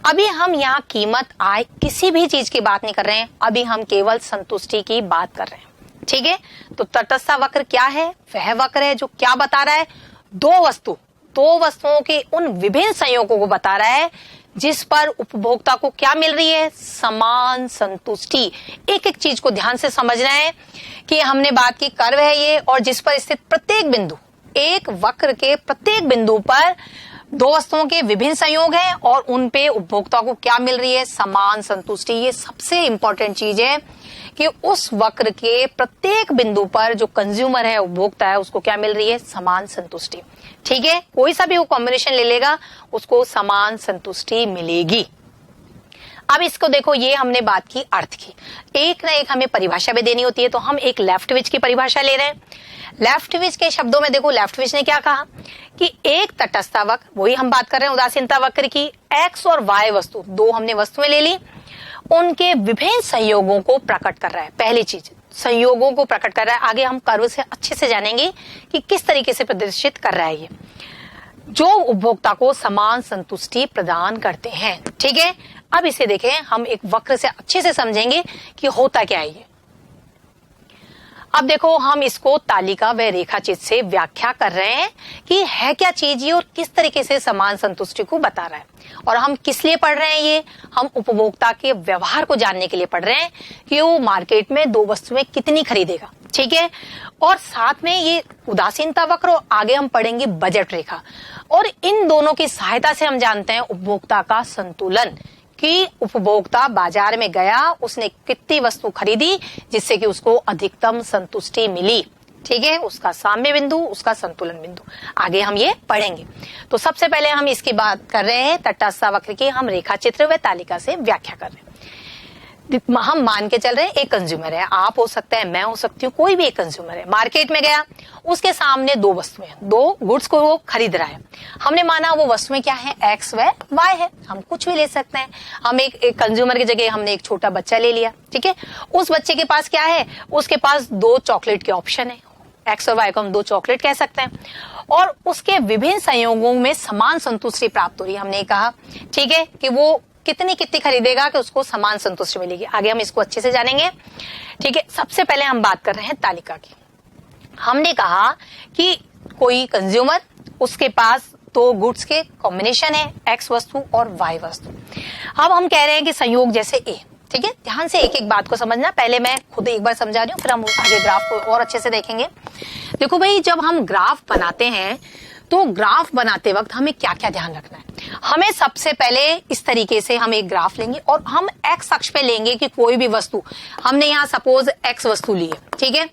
अभी हम यहाँ कीमत, आय, किसी भी चीज की बात नहीं कर रहे हैं, अभी हम केवल संतुष्टि की बात कर रहे हैं, ठीक है। तो तटस्थ वक्र क्या है, वह वक्र है जो क्या बता रहा है, दो वस्तुओं के उन विभिन्न संयोगों को बता रहा है जिस पर उपभोक्ता को क्या मिल रही है, समान संतुष्टि। एक एक चीज को ध्यान से समझना है कि हमने बात की कर्व है ये, और जिस पर स्थित प्रत्येक बिंदु, एक वक्र के प्रत्येक बिंदु पर दो वस्तुओं के विभिन्न संयोग हैं और उन पे उपभोक्ता को क्या मिल रही है, समान संतुष्टि। ये सबसे इंपॉर्टेंट चीज है कि उस वक्र के प्रत्येक बिंदु पर जो कंज्यूमर है, उपभोक्ता है, उसको क्या मिल रही है, समान संतुष्टि, ठीक है। कोई सा भी वो कॉम्बिनेशन ले लेगा उसको समान संतुष्टि मिलेगी। अब इसको देखो, ये हमने बात की अर्थ की, एक ना एक हमें परिभाषा भी देनी होती है, तो हम एक लेफ्टविच की परिभाषा ले रहे हैं। लेफ्टविच के शब्दों में देखो, लेफ्टविच ने क्या कहा कि एक तटस्थ वक्र, वही हम बात कर रहे हैं उदासीनता वक्र की, एक्स और वाई वस्तु, दो हमने वस्तुएं ले ली, उनके विभिन्न संयोगों को प्रकट कर रहा है। पहली चीज संयोगों को प्रकट कर रहा है, आगे हम कर्व से अच्छे से जानेंगे कि किस तरीके से प्रदर्शित कर रहा है ये, जो उपभोक्ता को समान संतुष्टि प्रदान करते हैं, ठीक है। अब इसे देखें, हम एक वक्र से अच्छे से समझेंगे कि होता क्या है ये। अब देखो, हम इसको तालिका व रेखा चित्र से व्याख्या कर रहे हैं कि है क्या चीज ये और किस तरीके से समान संतुष्टि को बता रहा है। और हम किस लिए पढ़ रहे हैं ये, हम उपभोक्ता के व्यवहार को जानने के लिए पढ़ रहे हैं कि वो मार्केट में दो वस्तुएं कितनी खरीदेगा, ठीक है। और साथ में ये उदासीनता वक्र और आगे हम पढ़ेंगे बजट रेखा, और इन दोनों की सहायता से हम जानते हैं उपभोक्ता का संतुलन, कि उपभोक्ता बाजार में गया, उसने कितनी वस्तु खरीदी जिससे कि उसको अधिकतम संतुष्टि मिली। ठीक है, उसका साम्य बिंदु, उसका संतुलन बिंदु, आगे हम ये पढ़ेंगे। तो सबसे पहले हम इसकी बात कर रहे हैं तटस्थ वक्र की, हम रेखा चित्र व तालिका से व्याख्या कर रहे हैं। हम मान के चल रहे हैं एक कंज्यूमर है, आप हो सकते हैं, मैं हो सकती हूँ, कोई भी एक कंज्यूमर है, मार्केट में गया, उसके सामने दो वस्तुएं, दो गुड्स को वो खरीद रहा है। हमने माना वो वस्तुएं क्या है, एक्स व वाई है, हम कुछ भी ले सकते हैं। हम एक कंज्यूमर की जगह हमने एक छोटा बच्चा ले लिया, ठीक है। उस बच्चे के पास क्या है, उसके पास दो चॉकलेट के ऑप्शन है, एक्स और वाई को हम दो चॉकलेट कह सकते हैं, और उसके विभिन्न संयोगों में समान संतुष्टि प्राप्त हो रही है। हमने कहा ठीक है कि वो कितनी खरीदेगा कि उसको समान संतुष्टि मिलेगी, आगे हम इसको अच्छे से जानेंगे। ठीक है, सबसे पहले हम बात कर रहे हैं तालिका की। हमने कहा कि कोई कंज्यूमर, उसके पास दो गुड्स के कॉम्बिनेशन है, एक्स वस्तु और वाई वस्तु। अब हम कह रहे हैं कि संयोग जैसे ए, ठीक है। ध्यान से एक एक बात को समझना, पहले मैं खुद एक बार समझा रही हूँ, फिर हम आगे ग्राफ को और अच्छे से देखेंगे। देखो भाई, जब हम ग्राफ बनाते हैं तो ग्राफ बनाते वक्त हमें क्या क्या ध्यान रखना है। हमें सबसे पहले इस तरीके से हम एक ग्राफ लेंगे और हम एक्स अक्ष पे लेंगे कि कोई भी वस्तु, हमने यहाँ सपोज एक्स वस्तु ली है, ठीक है,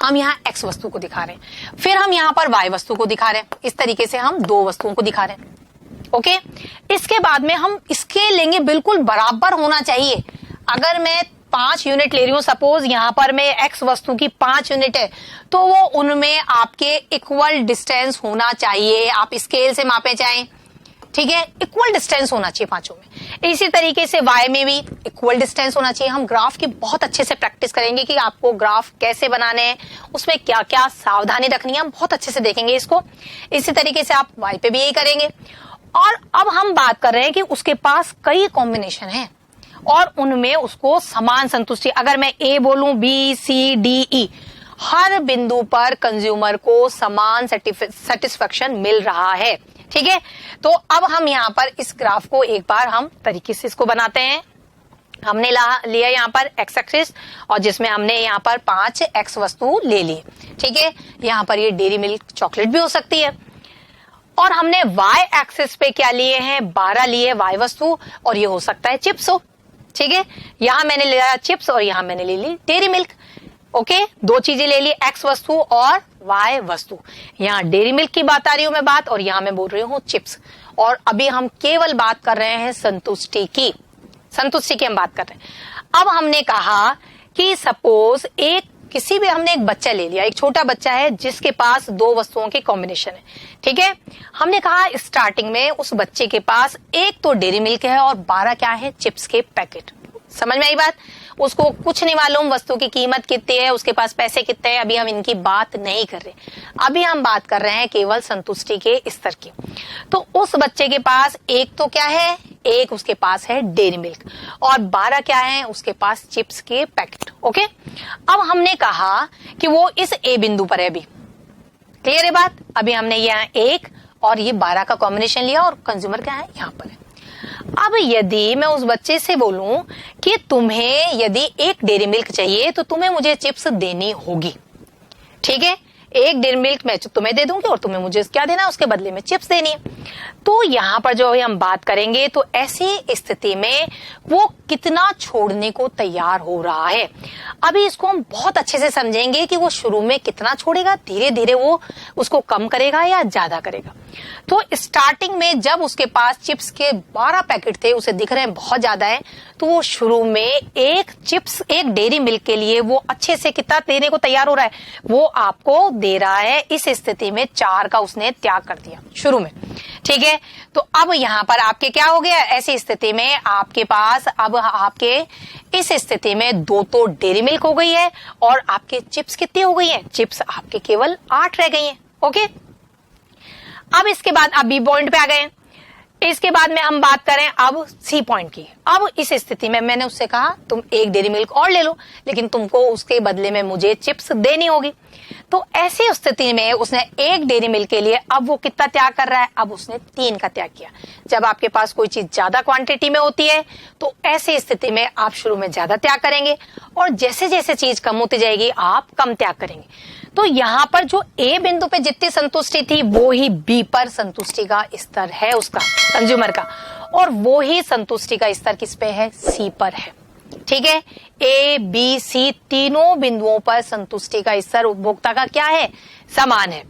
हम यहाँ एक्स वस्तु को दिखा रहे हैं, फिर हम यहाँ पर वाई वस्तु को दिखा रहे हैं, इस तरीके से हम दो वस्तुओं को दिखा रहे हैं। ओके, इसके बाद में हम स्केल लेंगे, बिल्कुल बराबर होना चाहिए। अगर मैं 5 यूनिट ले रही हूं, सपोज यहाँ पर मैं एक्स वस्तु की 5 यूनिट है, तो वो उनमें आपके इक्वल डिस्टेंस होना चाहिए। आप स्केल से मापे चाहें, ठीक है, इक्वल डिस्टेंस होना चाहिए पांचों में। इसी तरीके से वाई में भी इक्वल डिस्टेंस होना चाहिए। हम ग्राफ की बहुत अच्छे से प्रैक्टिस करेंगे कि आपको ग्राफ कैसे बनाने हैं, उसमें क्या क्या सावधानी रखनी है, हम बहुत अच्छे से देखेंगे इसको। इसी तरीके से आप वाई पे भी यही करेंगे। और अब हम बात कर रहे हैं कि उसके पास कई कॉम्बिनेशन है और उनमें उसको समान संतुष्टि, अगर मैं ए बोलूं, बी सी डी ई, हर बिंदु पर कंज्यूमर को समान सेटिस्फेक्शन मिल रहा है, ठीक है। तो अब हम यहाँ पर इस ग्राफ को एक बार हम तरीके से इसको बनाते हैं। हमने लिया यहाँ पर एक्स एक्सिस, और जिसमें हमने यहाँ पर 5 एक्स वस्तु ले ली, ठीक है। यहाँ पर ये डेयरी मिल्क चॉकलेट भी हो सकती है। और हमने वाई एक्सिस पे क्या लिए हैं, 12 लिए वाई वस्तु, और ये हो सकता है चिप्स हो, ठीक है। यहां मैंने लिया चिप्स और यहां मैंने ले ली डेयरी मिल्क। ओके, दो चीजें ले ली, एक्स वस्तु और वाई वस्तु। यहां डेयरी मिल्क की बात आ रही हूं मैं बात, और यहां मैं बोल रही हूं चिप्स। और अभी हम केवल बात कर रहे हैं संतुष्टि की हम बात कर रहे हैं। अब हमने कहा कि सपोज किसी भी हमने एक बच्चा ले लिया, एक छोटा बच्चा है जिसके पास दो वस्तुओं के कॉम्बिनेशन है, ठीक है। हमने कहा स्टार्टिंग में उस बच्चे के पास एक तो डेयरी मिल्क है और 12 क्या है, चिप्स के पैकेट। समझ में आई बात? उसको कुछ नहीं मालूम वस्तु की कीमत कितनी है, उसके पास पैसे कितने हैं, अभी हम इनकी बात नहीं कर रहे। अभी हम बात कर रहे हैं केवल संतुष्टि के स्तर की। तो उस बच्चे के पास एक तो क्या है, एक उसके पास है डेयरी मिल्क, और 12 क्या है, उसके पास चिप्स के पैकेट। ओके, अब हमने कहा कि वो इस ए बिंदु पर है। अभी क्लियर है बात? अभी हमने यहाँ 1 और ये 12 का कॉम्बिनेशन लिया और कंज्यूमर क्या है, यहाँ पर है। अब यदि मैं उस बच्चे से बोलूं कि तुम्हें यदि एक डेयरी मिल्क चाहिए तो तुम्हें मुझे चिप्स देनी होगी, ठीक है, एक डेयरी मिल्क मैं तुम्हें दे दूंगी और तुम्हें मुझे क्या देना है, उसके बदले में चिप्स देनी है। तो यहाँ पर जो हम बात करेंगे, तो ऐसी स्थिति में वो कितना छोड़ने को तैयार हो रहा है। अभी इसको हम बहुत अच्छे से समझेंगे कि वो शुरू में कितना छोड़ेगा, धीरे धीरे वो उसको कम करेगा या ज्यादा करेगा। तो स्टार्टिंग में जब उसके पास चिप्स के 12 पैकेट थे, उसे दिख रहे हैं बहुत ज्यादा है, तो वो शुरू में एक डेयरी मिल्क के लिए वो अच्छे से कितना देने को तैयार हो रहा है, वो आपको दे रहा है। इस स्थिति में 4 का उसने त्याग कर दिया शुरू में, ठीक है। तो अब यहाँ पर आपके क्या हो गया, ऐसी स्थिति में आपके पास अब आपके इस स्थिति में 2 तो डेयरी मिल्क हो गई है और आपके चिप्स कितनी हो गई है, चिप्स आपके केवल 8 रह गई हैं। ओके, अब इसके बाद आप बी पॉइंट पे आ गए। इसके बाद में हम बात करें अब सी पॉइंट की। अब इस स्थिति में मैंने उससे कहा तुम एक डेयरी मिल्क और ले लो, लेकिन तुमको उसके बदले में मुझे चिप्स देनी होगी। तो ऐसी स्थिति में उसने एक डेयरी मिल्क के लिए अब वो कितना त्याग कर रहा है, अब उसने 3 का त्याग किया। जब आपके पास कोई चीज ज्यादा क्वांटिटी में होती है तो ऐसी स्थिति में आप शुरू में ज्यादा त्याग करेंगे और जैसे जैसे चीज कम होती जाएगी आप कम त्याग करेंगे। तो यहाँ पर जो ए बिंदु पे जितनी संतुष्टि थी वो ही बी पर संतुष्टि का स्तर है उसका, कंज्यूमर का, और वो ही संतुष्टि का स्तर किस पे है, सी पर है। ठीक है, ए बी सी तीनों बिंदुओं पर संतुष्टि का स्तर उपभोक्ता का क्या है, समान है।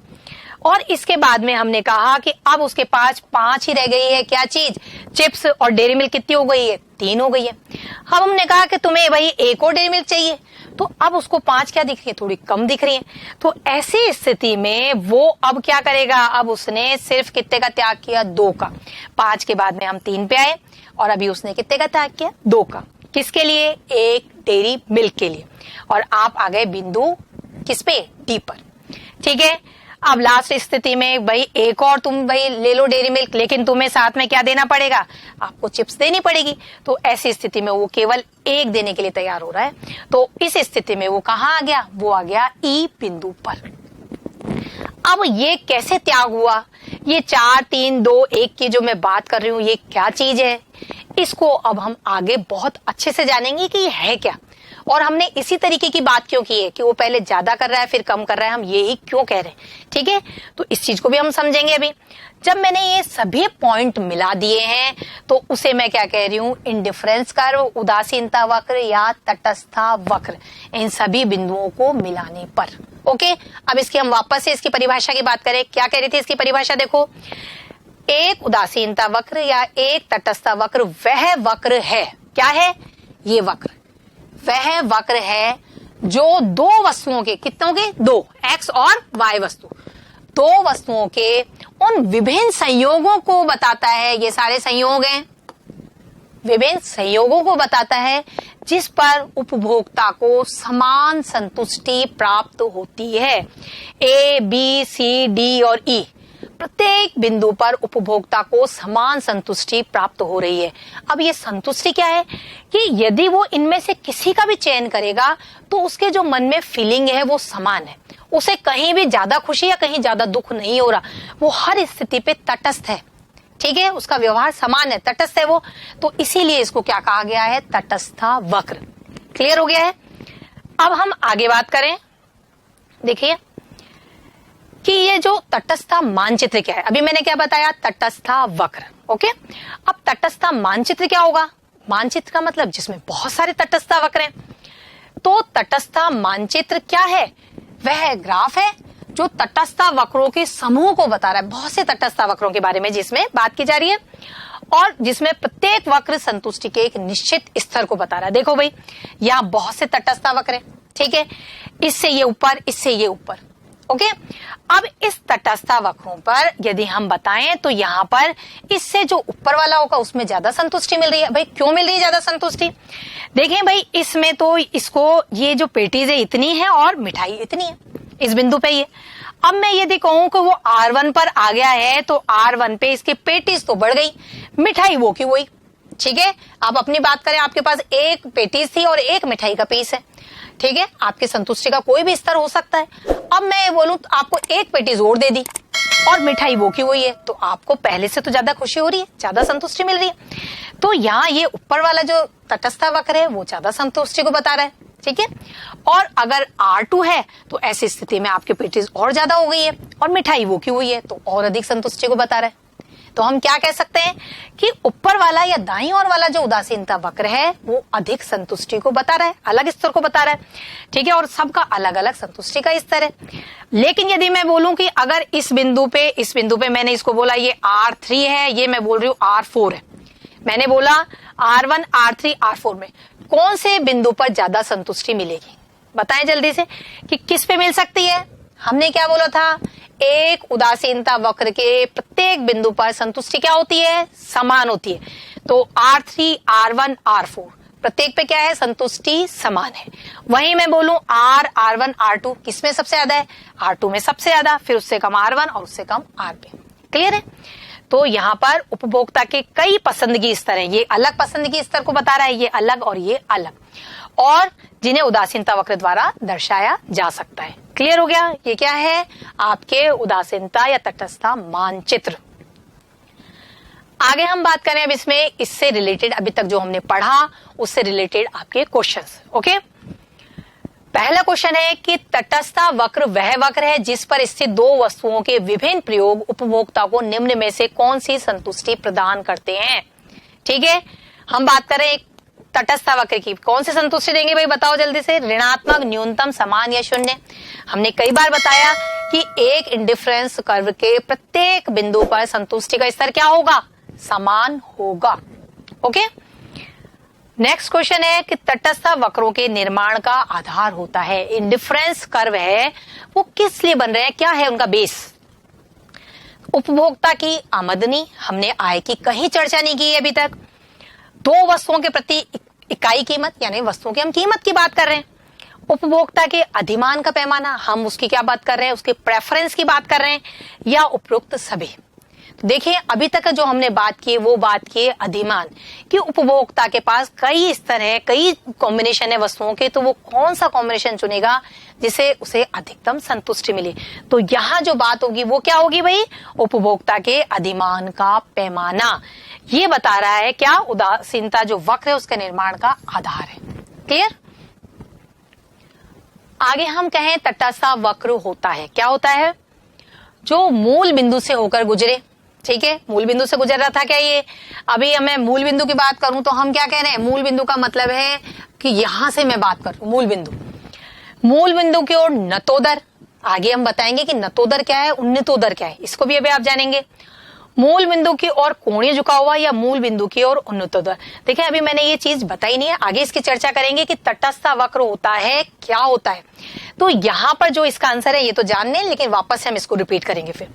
और इसके बाद में हमने कहा कि अब उसके पास 5 ही रह गई है, क्या चीज, चिप्स, और डेयरी मिल्क कितनी हो गई है, 3 हो गई है। अब हमने कहा कि तुम्हें भाई एक और डेयरी मिल्क चाहिए, तो अब उसको 5 क्या दिख रही है, थोड़ी कम दिख रही है। तो ऐसी स्थिति में वो अब क्या करेगा, अब उसने सिर्फ कितने का त्याग किया, 2 का। 5 के बाद में हम 3 पे आए और अभी उसने कितने का त्याग किया, 2 का। किसके लिए, एक डेयरी मिल्क के लिए। और आप आ गए बिंदु किस पे, डी पर। ठीक है, अब लास्ट स्थिति में भाई एक और तुम भाई ले लो डेयरी मिल्क, लेकिन तुम्हें साथ में क्या देना पड़ेगा, आपको चिप्स देनी पड़ेगी। तो ऐसी स्थिति में वो केवल एक देने के लिए तैयार हो रहा है। तो इस स्थिति में वो कहाँ आ गया, वो आ गया ई बिंदु पर। अब ये कैसे त्याग हुआ, ये 4 3 2 1 की जो मैं बात कर रही हूँ ये क्या चीज है, इसको अब हम आगे बहुत अच्छे से जानेंगे कि ये है क्या, और हमने इसी तरीके की बात क्यों की है कि वो पहले ज्यादा कर रहा है फिर कम कर रहा है, हम ये ही क्यों कह रहे हैं। ठीक है, तो इस चीज को भी हम समझेंगे अभी। जब मैंने ये सभी पॉइंट मिला दिए हैं तो उसे मैं क्या कह रही हूँ, इंडिफरेंस कर्व, उदासीनता वक्र या तटस्था वक्र, इन सभी बिंदुओं को मिलाने पर। ओके, अब इसकी हम वापस से इसकी परिभाषा की बात करें। क्या कह रही थी इसकी परिभाषा, देखो, एक उदासीनता वक्र या एक तटस्थ वक्र वह वक्र है, क्या है, ये वक्र वह वक्र है जो दो वस्तुओं के, कितनों के, 2, एक्स और वाई वस्तु, 2 वस्तुओं के उन विभिन्न संयोगों को बताता है। ये सारे संयोग हैं, विभिन्न संयोगों को बताता है जिस पर उपभोक्ता को समान संतुष्टि प्राप्त होती है। ए बी सी डी और ई, प्रत्येक बिंदु पर उपभोक्ता को समान संतुष्टि प्राप्त हो रही है। अब ये संतुष्टि क्या है कि यदि वो इनमें से किसी का भी चयन करेगा तो उसके जो मन में फीलिंग है वो समान है, उसे कहीं भी ज्यादा खुशी या कहीं ज्यादा दुख नहीं हो रहा, वो हर स्थिति पे तटस्थ है। ठीक है, उसका व्यवहार समान है, तटस्थ है वो, तो इसीलिए इसको क्या कहा गया है, तटस्था वक्र। क्लियर हो गया है। अब हम आगे बात करें, देखिए कि ये जो तटस्था मानचित्र क्या है। अभी मैंने क्या बताया, तटस्था वक्र। ओके, अब तटस्था मानचित्र क्या होगा, मानचित्र का मतलब जिसमें बहुत सारे तटस्था वक्र हैं। तो तटस्था मानचित्र क्या है, वह ग्राफ है जो तटस्था वक्रों के समूह को बता रहा है, बहुत से तटस्था वक्रों के बारे में जिसमें बात की जा रही है, और जिसमें प्रत्येक वक्र संतुष्टि के एक निश्चित स्तर को बता रहा है। देखो भाई, यहाँ बहुत से तटस्था वक्र है, ठीक है, इससे ये ऊपर, इससे ये ऊपर। ओके, अब इस तटस्था वक्रों पर यदि हम बताएं तो यहाँ पर इससे जो ऊपर वाला होगा उसमें ज्यादा संतुष्टि मिल रही है। भाई क्यों मिल रही है ज्यादा संतुष्टि, देखें भाई, इसमें तो इसको ये जो पेटीज है इतनी है और मिठाई इतनी है इस बिंदु पे ये। अब मैं यदि कहूं कि वो R1 पर आ गया है तो R1 पे इसके पेटीज तो बढ़ गई, मिठाई वो की वही। ठीक है, आप अपनी बात करें, आपके पास एक पेटीज थी और एक मिठाई का पीस है। ठीक है, आपकी संतुष्टि का कोई भी स्तर हो सकता है। अब मैं ये बोलूं तो आपको एक पेटीज और दे दी और मिठाई वो की वही है, तो आपको पहले से तो ज्यादा खुशी हो रही है, ज्यादा संतुष्टि मिल रही है। तो यहाँ ये ऊपर वाला जो तटस्था वक्र है वो ज्यादा संतुष्टि को बता रहा है। ठीक है, और अगर R2 है तो ऐसी स्थिति में आपके पेटीज और ज्यादा हो गई है और मिठाई वो की हुई है, तो और अधिक संतुष्टि को बता रहा है। तो हम क्या कह सकते हैं कि ऊपर वाला या दाईं ओर वाला जो उदासीनता वक्र है वो अधिक संतुष्टि को बता रहा है, अलग स्तर को बता रहा है। ठीक है, और सबका अलग अलग संतुष्टि का स्तर है। लेकिन यदि मैं बोलूं कि अगर इस बिंदु पे मैंने इसको बोला ये R3 है, ये मैं बोल रही हूँ R4 है, मैंने बोला R1 R3 R4 में कौन से बिंदु पर ज्यादा संतुष्टि मिलेगी, बताएं जल्दी से कि किस पे मिल सकती है। हमने क्या बोला था, एक उदासीनता वक्र के प्रत्येक बिंदु पर संतुष्टि क्या होती है, समान होती है। तो R3 R1 R4 प्रत्येक पे क्या है, संतुष्टि समान है। वहीं मैं बोलूं R1 R2 किसमें सबसे ज्यादा है, R2 में सबसे ज्यादा, फिर उससे कम R1 और उससे कम R2। क्लियर है। तो यहाँ पर उपभोक्ता के कई पसंदगी स्तर हैं, ये अलग पसंदगी स्तर को बता रहा है, ये अलग और ये अलग। और जिन्हें उदासीनता वक्र द्वारा दर्शाया जा सकता है। क्लियर हो गया? ये क्या है? आपके उदासीनता या तटस्थता मानचित्र। आगे हम बात करें अब इसमें इससे रिलेटेड अभी तक जो हमने पढ़ा उससे रिलेटेड आपके क्वेश्चंस। ओके, पहला क्वेश्चन है कि तटस्थता वक्र वह वक्र है जिस पर स्थित दो वस्तुओं के विभिन्न प्रयोग उपभोक्ता को निम्न में से कौन सी संतुष्टि प्रदान करते हैं। ठीक है, हम बात करें एक तटस्थता वक्र की, कौन सी संतुष्टि देंगे भाई बताओ जल्दी से? ऋणात्मक, न्यूनतम, समान या शून्य। हमने कई बार बताया कि एक इंडिफरेंस कर्व के प्रत्येक बिंदु पर संतुष्टि का स्तर क्या होगा? समान होगा। ओके, नेक्स्ट क्वेश्चन है कि तटस्थ वक्रों के निर्माण का आधार होता है। इंडिफरेंस कर्व है वो किस लिए बन रहे हैं, क्या है उनका बेस? उपभोक्ता की आमदनी, हमने आय की कहीं चर्चा नहीं की अभी तक। दो वस्तुओं के प्रति इकाई कीमत, यानी वस्तुओं की हम कीमत की बात कर रहे हैं। उपभोक्ता के अधिमान का पैमाना, हम उसकी क्या बात कर रहे हैं? उसके प्रेफरेंस की बात कर रहे हैं, या उपरोक्त सभी। तो देखिए अभी तक जो हमने बात की वो बात की अधिमान कि उपभोक्ता के पास कई स्तर है, कई कॉम्बिनेशन है वस्तुओं के, तो वो कौन सा कॉम्बिनेशन चुनेगा जिसे उसे अधिकतम संतुष्टि मिले। तो यहाँ जो बात होगी वो क्या होगी भाई? उपभोक्ता के अधिमान का पैमाना। ये बता रहा है क्या? उदासीनता जो वक्र है उसके निर्माण का आधार है। क्लियर? आगे हम कहें तटस्थ वक्र होता है, क्या होता है? जो मूल बिंदु से होकर गुजरे। ठीक है, मूल बिंदु से गुजर रहा था क्या ये? अभी हमें मूल बिंदु की बात करूं तो हम क्या कह रहे हैं? मूल बिंदु का मतलब है कि यहां से मैं बात करूं मूल बिंदु, मूल बिंदु की ओर नतोदर। आगे हम बताएंगे कि नतोदर क्या है, उन्नतोदर क्या है, इसको भी अभी आप जानेंगे। मूल बिंदु की ओर कोणीय झुका हुआ या मूल बिंदु की ओर उन्नतोदर। देखिए अभी मैंने ये चीज बताई नहीं है, आगे इसकी चर्चा करेंगे कि तटस्थ वक्र होता है क्या होता है। तो यहां पर जो इसका आंसर है ये तो जानने, लेकिन वापस से हम इसको रिपीट करेंगे फिर।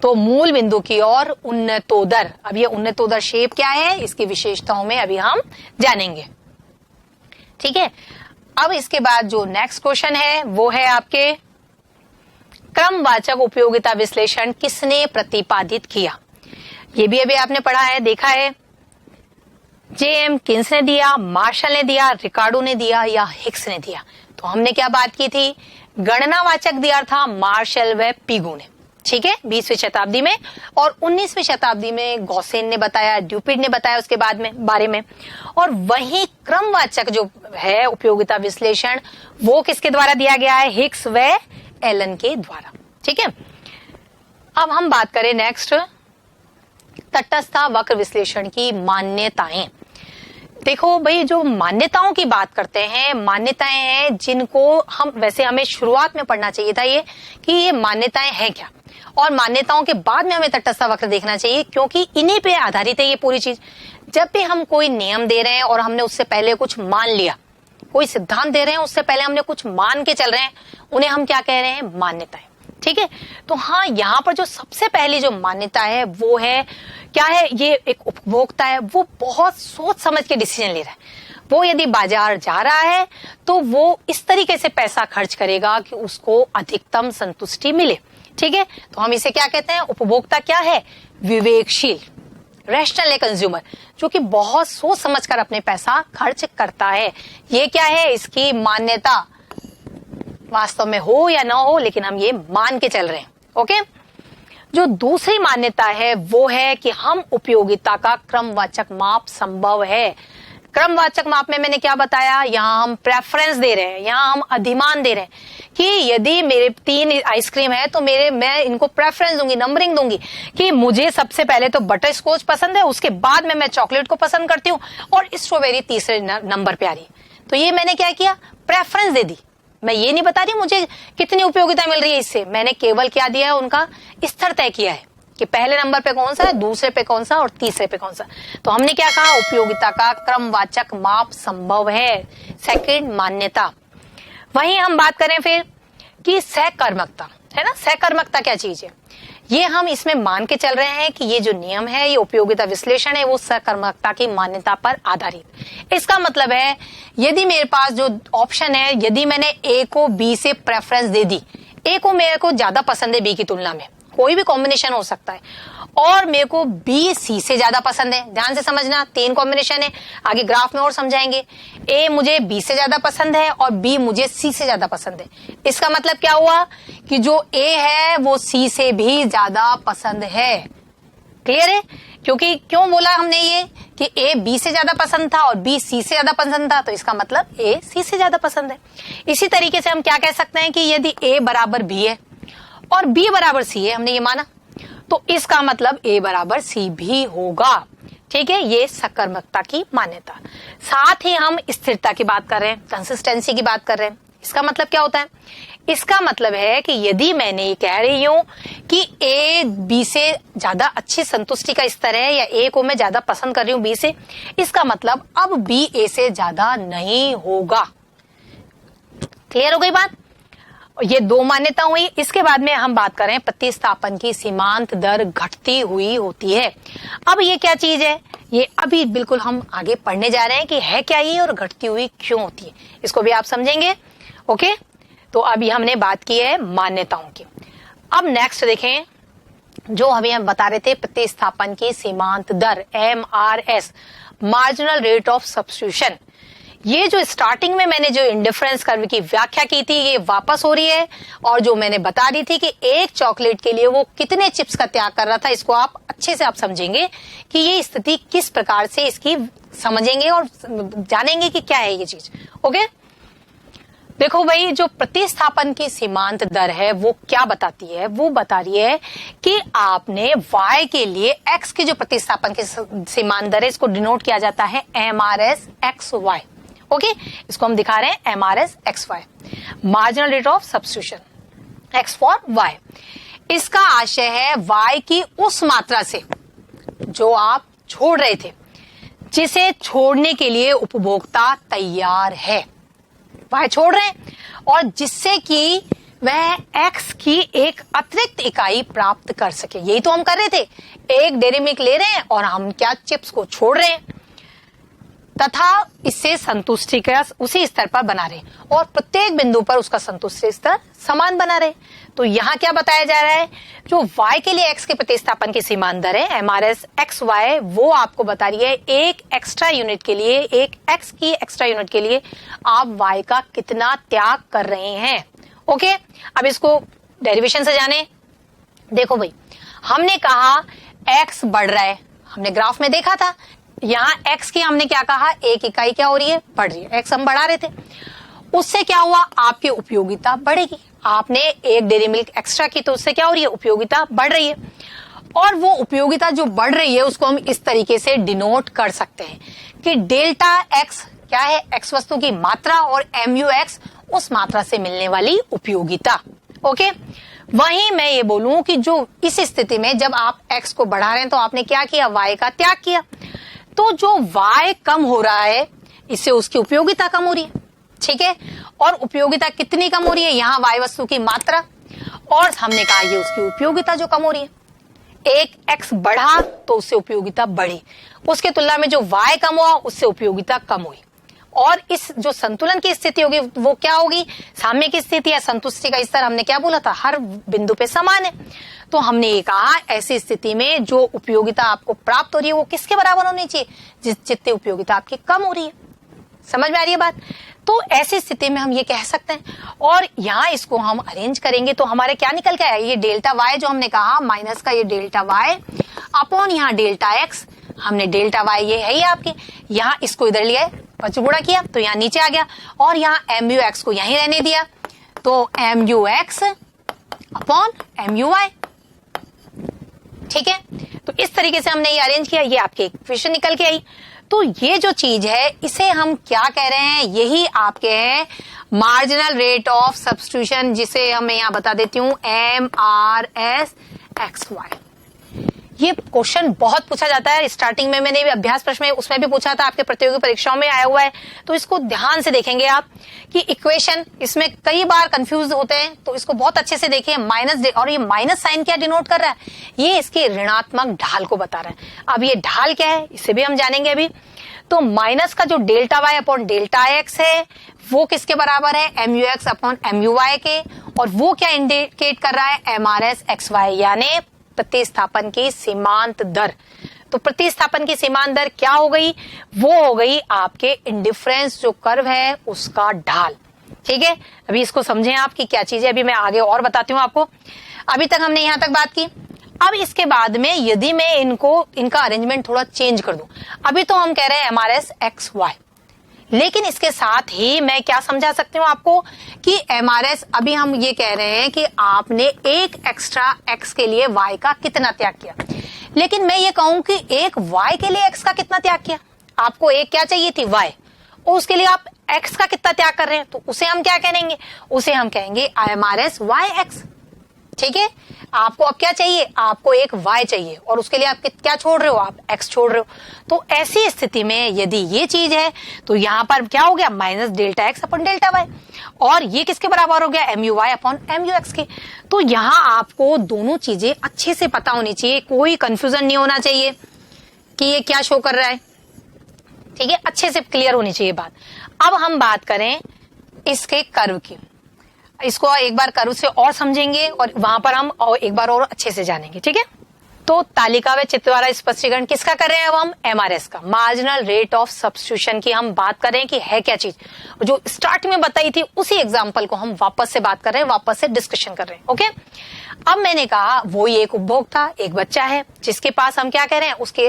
तो मूल बिंदु की ओर उन्नतोदर, अब ये उन्नतोदर शेप क्या है, इसकी विशेषताओं में अभी हम जानेंगे। ठीक है, अब इसके बाद जो नेक्स्ट क्वेश्चन है वो है आपके क्रमवाचक उपयोगिता विश्लेषण किसने प्रतिपादित किया। ये भी अभी आपने पढ़ा है, देखा है। जेएम किन्स ने दिया, मार्शल ने दिया, रिकार्डो ने दिया या हिक्स ने दिया। तो हमने क्या बात की थी? गणनावाचक दिया था मार्शल व पिगू ने। ठीक है, 20वीं शताब्दी में, और 19वीं शताब्दी में गॉसेन ने बताया, ड्यूपिड ने बताया उसके बाद में बारे में। और वही क्रमवाचक जो है उपयोगिता विश्लेषण वो किसके द्वारा दिया गया है? हिक्स व एलन के द्वारा। ठीक है, अब हम बात करें नेक्स्ट तटस्थ वक्र विश्लेषण की मान्यताएं। देखो भाई, जो मान्यताओं की बात करते हैं, मान्यताएं हैं जिनको हम, वैसे हमें शुरुआत में पढ़ना चाहिए था ये कि ये मान्यताएं हैं क्या, और मान्यताओं के बाद में हमें तटस्थ वक्र देखना चाहिए, क्योंकि इन्हीं पे आधारित है ये पूरी चीज। जब भी हम कोई नियम दे रहे हैं और हमने उससे पहले कुछ मान लिया, कोई सिद्धांत दे रहे हैं उससे पहले हमने कुछ मान के चल रहे हैं, उन्हें हम क्या कह रहे हैं? मान्यताएं। ठीक है, तो हाँ, यहाँ पर जो सबसे पहली जो मान्यता है वो है क्या है? ये एक उपभोक्ता है, वो बहुत सोच समझ के डिसीजन ले रहा है। वो यदि बाजार जा रहा है तो वो इस तरीके से पैसा खर्च करेगा कि उसको अधिकतम संतुष्टि मिले। ठीक है, तो हम इसे क्या कहते हैं? उपभोक्ता क्या है? विवेकशील, रैशनल है कंज्यूमर, जो कि बहुत सोच समझकर अपने पैसा खर्च करता है। ये क्या है? इसकी मान्यता, वास्तव में हो या ना हो, लेकिन हम ये मान के चल रहे हैं। ओके, जो दूसरी मान्यता है वो है कि हम उपयोगिता का क्रमवाचक माप संभव है। क्रमवाचक माप में मैंने क्या बताया? यहाँ हम प्रेफरेंस दे रहे हैं, यहाँ हम अधिमान दे रहे हैं कि यदि मेरे 3 आइसक्रीम है तो मैं इनको प्रेफरेंस दूंगी, नंबरिंग दूंगी कि मुझे सबसे पहले तो बटर स्कॉच पसंद है, उसके बाद में मैं चॉकलेट को पसंद करती हूँ, और स्ट्रॉबेरी तीसरे नंबर पे आ रही है। तो ये मैंने क्या किया? प्रेफरेंस दे दी। मैं ये नहीं बता रही मुझे कितनी उपयोगिता मिल रही है इससे, मैंने केवल क्या दिया है? उनका स्तर तय किया है कि पहले नंबर पे कौन सा है, दूसरे पे कौन सा और तीसरे पे कौन सा। तो हमने क्या कहा? उपयोगिता का क्रमवाचक माप संभव है, सेकंड मान्यता। वहीं हम बात करें फिर कि सहकर्मकता है ना। सहकर्मकता क्या चीज है? ये हम इसमें मान के चल रहे हैं कि ये जो नियम है, ये उपयोगिता विश्लेषण है, वो सहकर्मकता की मान्यता पर आधारित। इसका मतलब है यदि मेरे पास जो ऑप्शन है, यदि मैंने ए को बी से प्रेफरेंस दे दी, ए को मेरे को ज्यादा पसंद है बी की तुलना में, कोई भी कॉम्बिनेशन हो सकता है, और मेरे को बी सी से ज्यादा पसंद है। ध्यान से समझना, 3 कॉम्बिनेशन है, आगे ग्राफ में और समझाएंगे। ए मुझे बी से ज्यादा पसंद है और बी मुझे सी से ज्यादा पसंद है। इसका मतलब क्या हुआ कि जो ए है वो सी से भी ज्यादा पसंद है। क्लियर है? क्योंकि क्यों बोला हमने ये कि ए बी से ज्यादा पसंद था और बी सी से ज्यादा पसंद था, तो इसका मतलब ए सी से ज्यादा पसंद है। इसी तरीके से हम क्या कह सकते हैं कि यदि ए बराबर बी है और बी बराबर सी है, हमने ये माना, तो इसका मतलब ए बराबर सी भी होगा। ठीक है, ये सकर्मकता की मान्यता। साथ ही हम स्थिरता की बात कर रहे हैं, कंसिस्टेंसी की बात कर रहे हैं। इसका मतलब क्या होता है? इसका मतलब है कि यदि मैंने ये कह रही हूं कि ए बी से ज्यादा अच्छी संतुष्टि का स्तर है या ए को मैं ज्यादा पसंद कर रही हूं बी से, इसका मतलब अब बी ए से ज्यादा नहीं होगा। क्लियर हो गई बात? ये 2 मान्यता हुई। इसके बाद में हम बात करें प्रतिस्थापन की सीमांत दर घटती हुई होती है। अब ये क्या चीज है, ये अभी बिल्कुल हम आगे पढ़ने जा रहे हैं कि है क्या ये और घटती हुई क्यों होती है, इसको भी आप समझेंगे। ओके, तो अभी हमने बात की है मान्यताओं की। अब नेक्स्ट देखें, जो हम बता रहे थे प्रतिस्थापन की सीमांत दर, MRS, marginal rate of substitution. ये जो स्टार्टिंग में मैंने जो इंडिफरेंस कर्व की व्याख्या की थी, ये वापस हो रही है। और जो मैंने बता दी थी कि एक चॉकलेट के लिए वो कितने चिप्स का त्याग कर रहा था, इसको आप अच्छे से आप समझेंगे कि ये स्थिति किस प्रकार से इसकी समझेंगे और जानेंगे कि क्या है ये चीज। ओके, देखो भाई, जो प्रतिस्थापन की सीमांत दर है वो क्या बताती है? वो बता रही है कि आपने y के लिए x की जो प्रतिस्थापन की सीमांत दर है, इसको डिनोट किया जाता है MRS XY। ओके, इसको हम दिखा रहे हैं MRS XY, marginal rate of substitution, X for Y। इसका आशय है y की उस मात्रा से जो आप छोड़ रहे थे, जिसे छोड़ने के लिए उपभोक्ता तैयार है। y छोड़ रहे हैं और जिससे कि वह x की एक अतिरिक्त इकाई प्राप्त कर सके। यही तो हम कर रहे थे, एक डेयरी मिल्क ले रहे हैं और हम क्या चिप्स को छोड़ रहे हैं तथा इससे संतुष्टि का उसी स्तर पर बना रहे और प्रत्येक बिंदु पर उसका संतुष्टि स्तर समान बना रहे। तो यहाँ क्या बताया जा रहा है, जो y के लिए x के प्रतिस्थापन की सीमांत दर है MRS XY, वो आपको बता रही है एक एक्स्ट्रा यूनिट के लिए, एक x की एक्स्ट्रा यूनिट के लिए आप y का कितना त्याग कर रहे हैं। ओके, अब इसको डेरिवेशन से जाने। देखो भाई, हमने कहा x बढ़ रहा है, हमने ग्राफ में देखा था, यहाँ x की हमने क्या कहा, एक इकाई क्या हो रही है, बढ़ रही है। x हम बढ़ा रहे थे, उससे क्या हुआ, आपकी उपयोगिता बढ़ेगी। आपने एक डेयरी मिल्क एक्स्ट्रा की तो उससे क्या हो रही है, उपयोगिता बढ़ रही है। और वो उपयोगिता जो बढ़ रही है उसको हम इस तरीके से डिनोट कर सकते हैं कि डेल्टा x क्या है, x वस्तु की मात्रा और MUX उस मात्रा से मिलने वाली उपयोगिता। ओके, वहीं मैं ये बोलूं कि जो इस स्थिति में जब आप x को बढ़ा रहे हैं तो आपने क्या किया, y का त्याग किया। तो जो y कम हो रहा है, इससे उसकी उपयोगिता कम हो रही है। ठीक है, और उपयोगिता कितनी कम हो रही है, यहाँ y वस्तु की मात्रा, और हमने कहा ये उसकी उपयोगिता जो कम हो रही है। एक x बढ़ा तो उससे उपयोगिता बढ़ी, उसके तुलना में जो y कम हुआ उससे उपयोगिता कम हुई। और इस जो संतुलन की स्थिति होगी वो क्या होगी, साम्य की स्थिति या संतुष्टि का स्तर हमने क्या बोला था, हर बिंदु पे समान है। तो हमने ये कहा ऐसी स्थिति में जो उपयोगिता आपको प्राप्त हो रही है वो किसके बराबर होनी चाहिए, जितनी उपयोगिता आपकी कम हो रही है। समझ में आ रही है बात? तो ऐसी स्थिति में हम ये कह सकते हैं, और यहाँ इसको हम अरेंज करेंगे तो हमारे क्या निकल के आया, ये डेल्टा y जो हमने कहा माइनस का ये डेल्टा y अपॉन यहाँ डेल्टा x, हमने डेल्टा y ये है ही आपके, यहाँ इसको इधर लिया पचगुणा किया तो यहाँ नीचे आ गया, और यहाँ MUX को यहीं रहने दिया तो MUX अपॉन MUY। ठीक है, तो इस तरीके से हमने ये अरेंज किया, ये आपके इक्वेशन निकल के आई। तो ये जो चीज है इसे हम क्या कह रहे हैं, यही आपके हैं मार्जिनल रेट ऑफ सब्स्टिट्यूशन, जिसे हम यहाँ बता देती हूँ MRS XY। ये क्वेश्चन बहुत पूछा जाता है, स्टार्टिंग में मैंने भी अभ्यास प्रश्न में उसमें भी पूछा था, आपके प्रतियोगी परीक्षाओं में आया हुआ है। तो इसको ध्यान से देखेंगे आप कि इक्वेशन इसमें कई बार कंफ्यूज होते हैं, तो इसको बहुत अच्छे से देखिए। माइनस, और ये माइनस साइन क्या डिनोट कर रहा है, ये इसके ऋणात्मक ढाल को बता रहा है। अब ये ढाल क्या है इसे भी हम जानेंगे अभी। तो माइनस का जो delta y upon delta x है वो किसके बराबर है, MUX अपॉन MUY के, और वो क्या इंडिकेट कर रहा है, MRS XY, यानी प्रतिस्थापन की सीमांत दर। तो प्रतिस्थापन की सीमांत दर क्या हो गई? वो हो गई आपके इंडिफरेंस जो कर्व है उसका ढाल। ठीक है, अभी इसको समझें आप कि क्या चीज है, अभी मैं आगे और बताती हूँ आपको। अभी तक हमने यहां तक बात की। अब इसके बाद में यदि मैं इनका अरेंजमेंट थोड़ा चेंज कर दूं, अभी तो हम कह रहे हैं MRS एक्स वाई, लेकिन इसके साथ ही मैं क्या समझा सकती हूँ आपको कि MRS, अभी हम ये कह रहे हैं कि आपने एक एक्स्ट्रा x के लिए y का कितना त्याग किया, लेकिन मैं ये कहूं कि एक y के लिए x का कितना त्याग किया। आपको एक क्या चाहिए थी? y, और उसके लिए आप x का कितना त्याग कर रहे हैं, तो उसे हम क्या कहेंगे? उसे हम कहेंगे MRS yx। ठीक है, आपको अब क्या चाहिए? आपको एक y चाहिए और उसके लिए आप क्या छोड़ रहे हो? आप x छोड़ रहे हो। तो ऐसी स्थिति में यदि ये चीज है तो यहां पर क्या हो गया? Minus delta x upon delta y, और ये किसके बराबर हो गया? MUy अपॉन MUx के। तो यहां आपको दोनों चीजें अच्छे से पता होनी चाहिए, कोई कंफ्यूजन नहीं होना चाहिए कि ये क्या शो कर रहा है। ठीक है, अच्छे से क्लियर होनी चाहिए बात। अब हम बात करें इसके कर्व की, इसको एक बार कर्व से और समझेंगे और वहां पर हम और एक बार और अच्छे से जानेंगे। ठीक है, तो तालिका व चित्र द्वारा स्पष्टीकरण किसका कर रहे हैं? अब हम MRS का, मार्जिनल रेट ऑफ सब्स्टिट्यूशन की हम बात कर रहे हैं कि है क्या चीज। जो स्टार्ट में बताई थी उसी एग्जांपल को हम वापस से बात कर रहे हैं, वापस से डिस्कशन कर रहे हैं। ओके, अब मैंने कहा वो एक उपभोक्ता, एक बच्चा है जिसके पास हम क्या कह रहे हैं, उसके